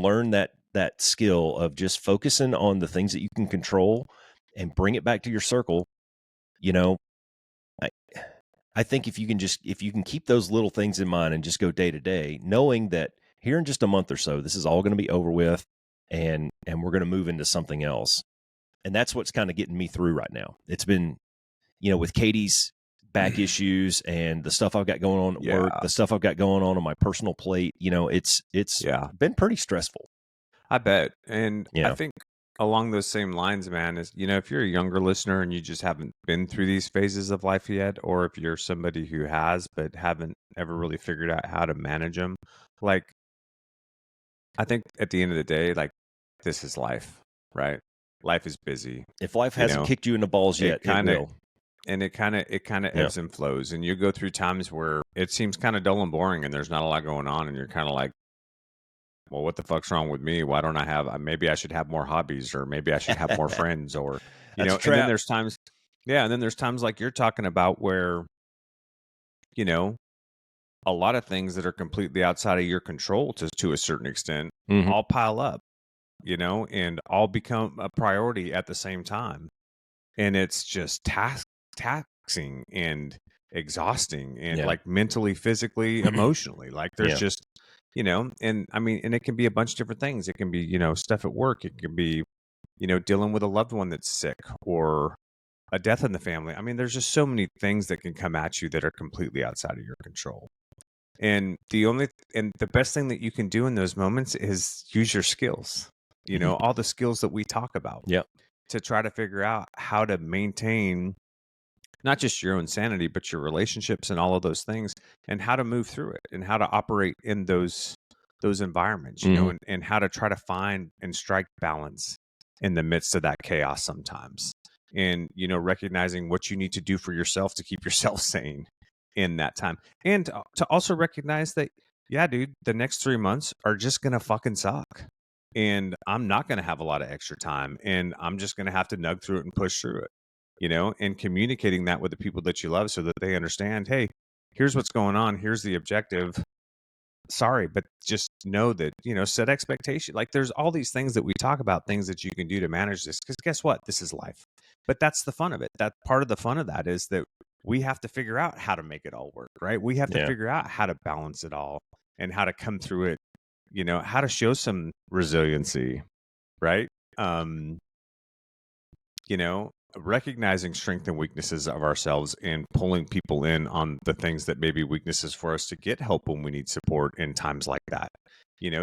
learn that skill of just focusing on the things that you can control and bring it back to your circle, I think if you can keep those little things in mind and just go day to day, knowing that here in just a month or so, this is all going to be over with, and we're going to move into something else. And that's what's kind of getting me through right now. It's been, with Katie's back issues and the stuff I've got going on at work, the stuff I've got going on my personal plate, it's been pretty stressful. I bet. And I think along those same lines, man, is, if you're a younger listener and you just haven't been through these phases of life yet, or if you're somebody who has but haven't ever really figured out how to manage them, like, I think at the end of the day, like, this is life, right? Life is busy. If life hasn't kicked you in the balls yet, it will. And it kind of ebbs and flows, and you go through times where it seems kind of dull and boring, and there's not a lot going on, and you're kind of like, well, what the fuck's wrong with me? Why don't I have? Maybe I should have more hobbies, or maybe I should have more friends, or And then there's times, and then there's times like you're talking about where, a lot of things that are completely outside of your control to a certain extent, all pile up, and all become a priority at the same time, and it's just taxing and exhausting, and like mentally, physically, emotionally, like there's just, and I mean, and it can be a bunch of different things. It can be, stuff at work. It can be, dealing with a loved one that's sick, or a death in the family. I mean, there's just so many things that can come at you that are completely outside of your control. And the best thing that you can do in those moments is use your skills, all the skills that we talk about, to try to figure out how to maintain not just your own sanity, but your relationships and all of those things, and how to move through it, and how to operate in those environments, and how to try to find and strike balance in the midst of that chaos sometimes. And, recognizing what you need to do for yourself to keep yourself sane in that time. And to also recognize that, yeah, dude, the next 3 months are just going to fucking suck. And I'm not going to have a lot of extra time, and I'm just going to have to nug through it and push through it, and communicating that with the people that you love so that they understand, hey, here's what's going on. Here's the objective. Sorry, but just know that, set expectation. Like, there's all these things that we talk about, things that you can do to manage this, because guess what? This is life. But that's the fun of it. That part of the fun of that is that we have to figure out how to make it all work, right? We have to figure out how to balance it all, and how to come through it, how to show some resiliency, right? recognizing strength and weaknesses of ourselves and pulling people in on the things that may be weaknesses for us to get help when we need support in times like that.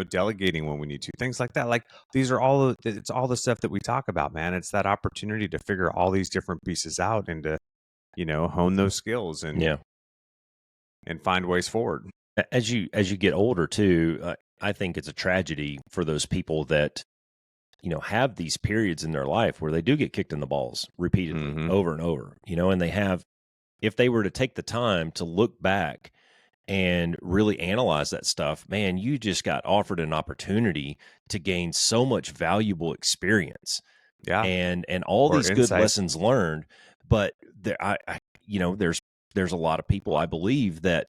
Delegating when we need to, things like that. Like these are it's all the stuff that we talk about, man. It's that opportunity to figure all these different pieces out and to, hone those skills and find ways forward. As you get older too, I think it's a tragedy for those people that have these periods in their life where they do get kicked in the balls repeatedly over and over, and they have, if they were to take the time to look back and really analyze that stuff, man, you just got offered an opportunity to gain so much valuable experience, and all Or these good insight. lessons learned. But there, there's a lot of people, I believe, that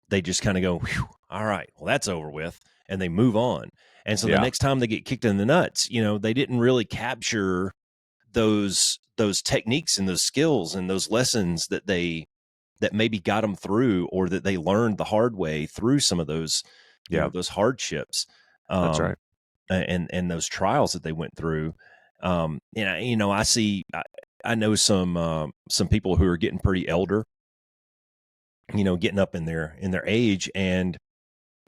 they just kind of go, all right, well, that's over with, and they move on. And so the next time they get kicked in the nuts, they didn't really capture those techniques and those skills and those lessons that maybe got them through, or that they learned the hard way through some of those, those hardships. That's right. And those trials that they went through. And I know some people who are getting pretty elder, getting up in their age, and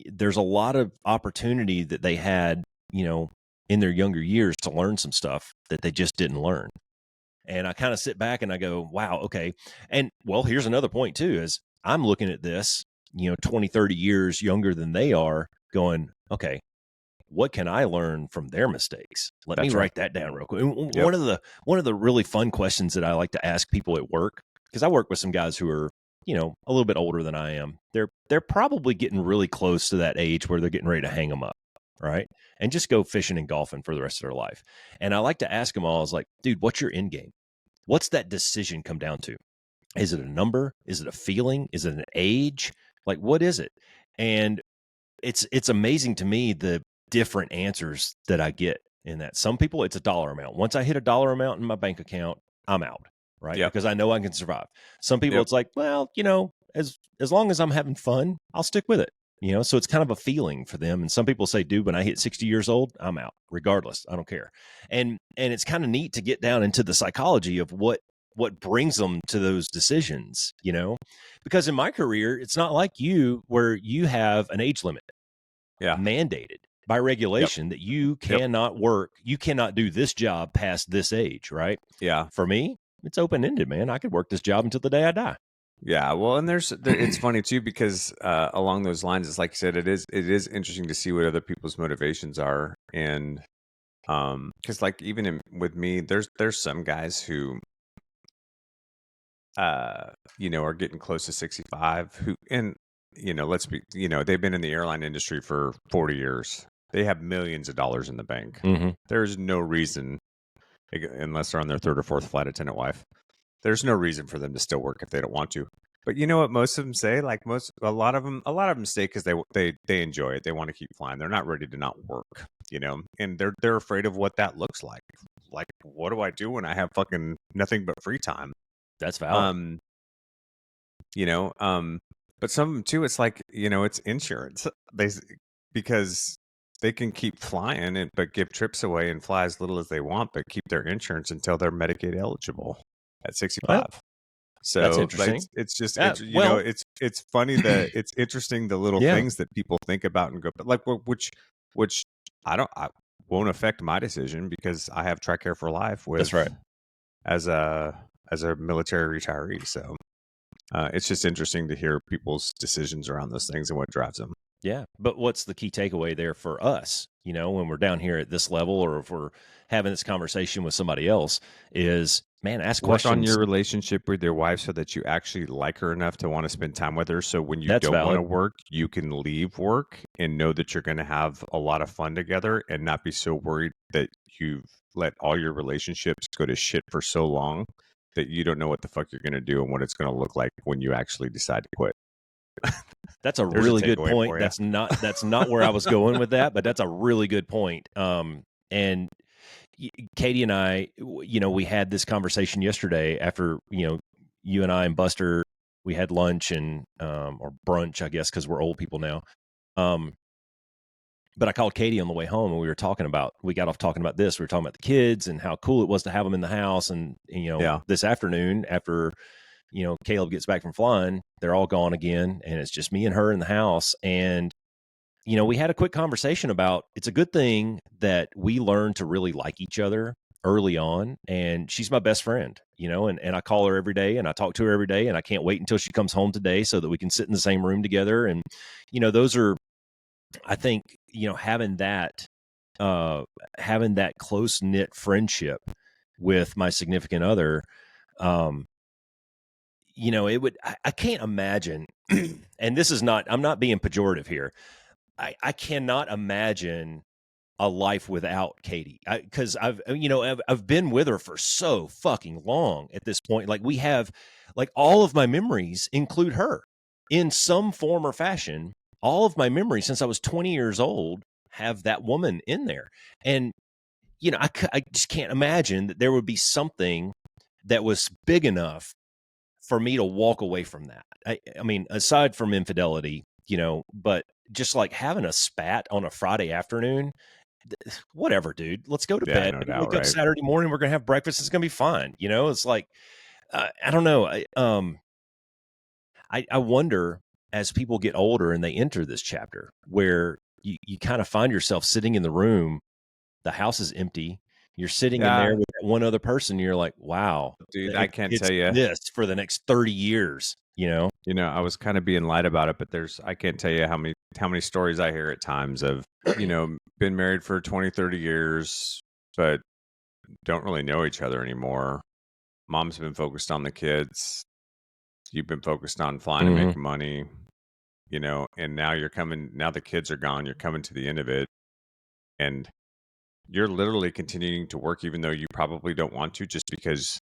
there's a lot of opportunity that they had, in their younger years to learn some stuff that they just didn't learn. And I kind of sit back and I go, wow, okay. And well, here's another point too, is I'm looking at this, 20, 30 years younger than they are, going, okay, what can I learn from their mistakes? Let me write that down real quick. Yep. One of the really fun questions that I like to ask people at work, because I work with some guys who are, a little bit older than I am. They're probably getting really close to that age where they're getting ready to hang them up, right? And just go fishing and golfing for the rest of their life. And I like to ask them all, I was like, dude, what's your end game? What's that decision come down to? Is it a number? Is it a feeling? Is it an age? Like, what is it? And it's amazing to me the different answers that I get in that. Some people, it's a dollar amount. Once I hit a dollar amount in my bank account, I'm out, right? Because I know I can survive. Some people, it's like, well, as long as I'm having fun, I'll stick with it. So it's kind of a feeling for them. And some people say, dude, when I hit 60 years old, I'm out regardless. I don't care. And it's kind of neat to get down into the psychology of what brings them to those decisions, because in my career, it's not like you where you have an age limit mandated by regulation that you cannot work. You cannot do this job past this age, right? Yeah. For me, it's open-ended, man. I could work this job until the day I die. Yeah, well, and it's funny too, because along those lines, it's like you said, it is interesting to see what other people's motivations are, and because like even with me, there's some guys who are getting close to 65 who, and let's be, they've been in the airline industry for 40 years. They have millions of dollars in the bank. There's no reason, unless they're on their third or fourth flight attendant wife, there's no reason for them to still work if they don't want to. But you know what most of them say? Like a lot of them stay because they enjoy it. They want to keep flying. They're not ready to not work, and they're afraid of what that looks like. Like, what do I do when I have fucking nothing but free time? That's valid. But some of them too, it's like, it's insurance. Because they can keep flying but give trips away and fly as little as they want, but keep their insurance until they're Medicaid eligible at 65. Well, so that's interesting. It's just, it's funny that it's interesting, the little things that people think about and go, but like, which I won't affect my decision because I have TRICARE for life with, that's right, as a military retiree. So it's just interesting to hear people's decisions around those things and what drives them. Yeah. But what's the key takeaway there for us, when we're down here at this level, or if we're having this conversation with somebody else, is, man, ask questions. Work on your relationship with your wife so that you actually like her enough to want to spend time with her. So when you don't want to work, you can leave work and know that you're going to have a lot of fun together and not be so worried that you've let all your relationships go to shit for so long that you don't know what the fuck you're going to do and what it's going to look like when you actually decide to quit. That's a really good point. That's not where I was going with that, but that's a really good point. And Katie and I, we had this conversation yesterday after, you and I and Buster, we had lunch and, or brunch, I guess, because we're old people now. But I called Katie on the way home, and we got off talking about this. We were talking about the kids and how cool it was to have them in the house. And, this afternoon, after, Caleb gets back from flying, they're all gone again. And it's just me and her in the house. And, we had a quick conversation about, it's a good thing that we learned to really like each other early on. And she's my best friend, and I call her every day and I talk to her every day, and I can't wait until she comes home today so that we can sit in the same room together. And, those are, I think, having that close knit friendship with my significant other, it would, I can't imagine, and this is not, I'm not being pejorative here. I cannot imagine a life without Katie, because I've been with her for so fucking long at this point. Like, we have, like, all of my memories include her in some form or fashion. All of my memories since I was 20 years old have that woman in there. And, I just can't imagine that there would be something that was big enough for me to walk away from that. I mean, aside from infidelity, but just like having a spat on a Friday afternoon, whatever, dude, let's go to bed. No Wake doubt, up right? Saturday morning, we're going to have breakfast. It's going to be fine. It's like, I don't know. I wonder, as people get older and they enter this chapter where you kind of find yourself sitting in the room, the house is empty, you're sitting in there with one other person, you're like, wow, dude, I can't tell you this for the next 30 years, I was kind of being light about it, but I can't tell you how many stories I hear at times of, been married for 20, 30 years, but don't really know each other anymore. Mom's been focused on the kids. You've been focused on flying and making money, and now the kids are gone. You're coming to the end of it, and you're literally continuing to work even though you probably don't want to, just because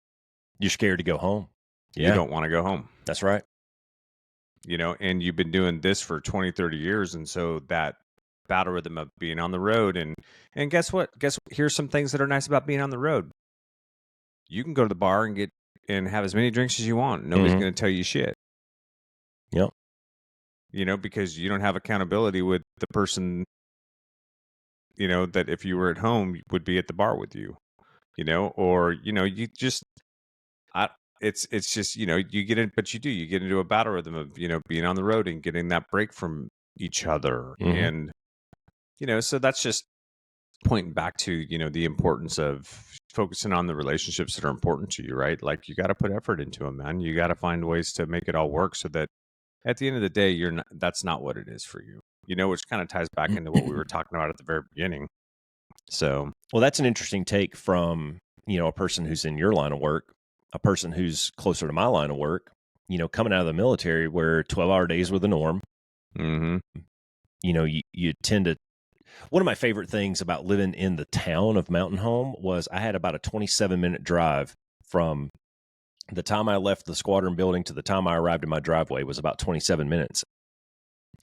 you're scared to go home. You don't want to go home. That's right. And you've been doing this for 20, 30 years. And so that battle rhythm of being on the road, and guess what? Here's some things that are nice about being on the road. You can go to the bar and have as many drinks as you want. Nobody's going to tell you shit. Yep. Because you don't have accountability with the person, that if you were at home would be at the bar with you, or, you just, it's just, you get into a battle rhythm of, being on the road and getting that break from each other. And, so that's just pointing back to, the importance of focusing on the relationships that are important to you, right? Like, you got to put effort into them, man. You got to find ways to make it all work so that at the end of the day, that's not what it is for you, which kind of ties back into what we were talking about at the very beginning. So, well, that's an interesting take from, a person who's in your line of work, a person who's closer to my line of work, coming out of the military where 12-hour days were the norm. You tend to, one of my favorite things about living in the town of Mountain Home was I had about a 27-minute drive from the time I left the squadron building to the time I arrived in my driveway was about 27 minutes.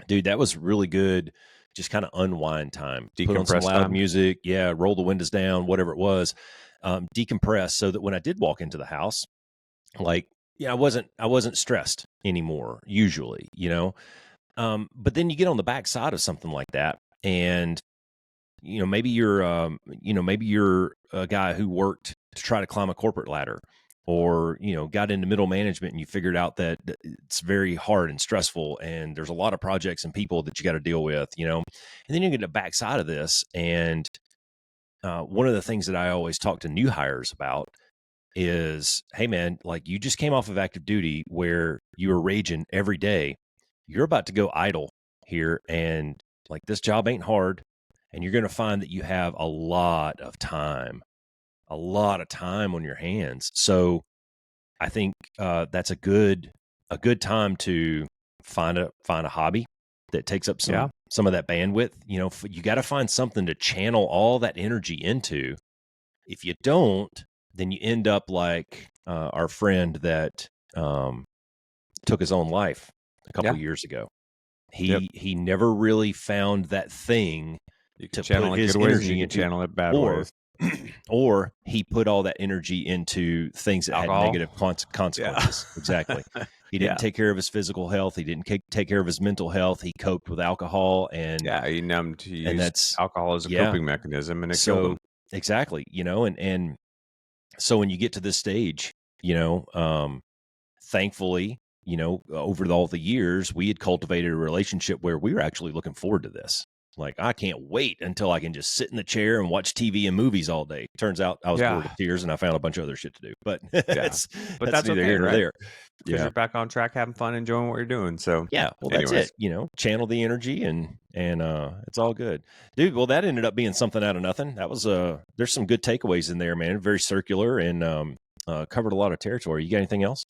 Dude, that was really good. Just kind of unwind time. Put on some loud music. Yeah. Roll the windows down, whatever it was. Decompress so that when I did walk into the house, like, I wasn't stressed anymore, usually, but then you get on the backside of something like that. And, maybe you're a guy who worked to try to climb a corporate ladder, or, got into middle management and you figured out that it's very hard and stressful and there's a lot of projects and people that you got to deal with, and then you get the backside of this. And one of the things that I always talk to new hires about is, hey man, like, you just came off of active duty where you were raging every day. You're about to go idle here, and like, this job ain't hard, and you're going to find that you have a lot of time on your hands. So I think that's a good time to find a hobby that takes up some of that bandwidth. You got to find something to channel all that energy into. If you don't, then you end up like our friend that took his own life a couple of years ago. He never really found that thing to put his energy into. Channel it bad ways. Or he put all that energy into things that Alcohol. had negative consequences. Exactly. He didn't take care of his physical health. He didn't take care of his mental health. He coped with alcohol and he numbed. He and used alcohol as a coping mechanism, and it killed him. Exactly, and so when you get to this stage, thankfully, over all the years, we had cultivated a relationship where we were actually looking forward to this. Like, I can't wait until I can just sit in the chair and watch TV and movies all day. Turns out I was bored of tears and I found a bunch of other shit to do. But that's neither okay, here nor there. Because you're back on track, having fun, enjoying what you're doing. So that's it. Channel the energy and it's all good, dude. Well, that ended up being something out of nothing. That was there's some good takeaways in there, man. Very circular and covered a lot of territory. You got anything else?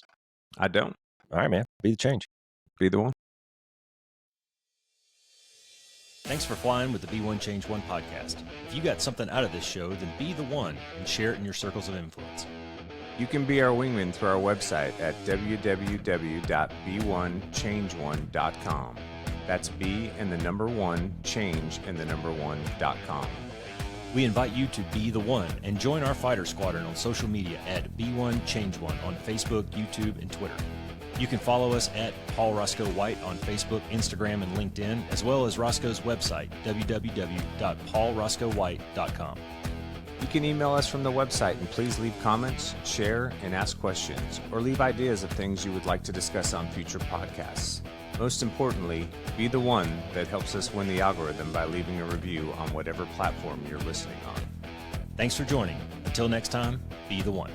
I don't. All right, man. Be the change. Be the one. Thanks for flying with the Be One Change One podcast. If you got something out of this show, then be the one and share it in your circles of influence. You can be our wingman through our website at www.be1change1.com. That's B and the number 1, change and the number 1.com. We invite you to be the one and join our fighter squadron on social media at Be1Change1 on Facebook, YouTube, and Twitter. You can follow us at Paul Roscoe White on Facebook, Instagram, and LinkedIn, as well as Roscoe's website, www.paulroscoewhite.com. You can email us from the website, and please leave comments, share, and ask questions, or leave ideas of things you would like to discuss on future podcasts. Most importantly, be the one that helps us win the algorithm by leaving a review on whatever platform you're listening on. Thanks for joining. Until next time, be the one.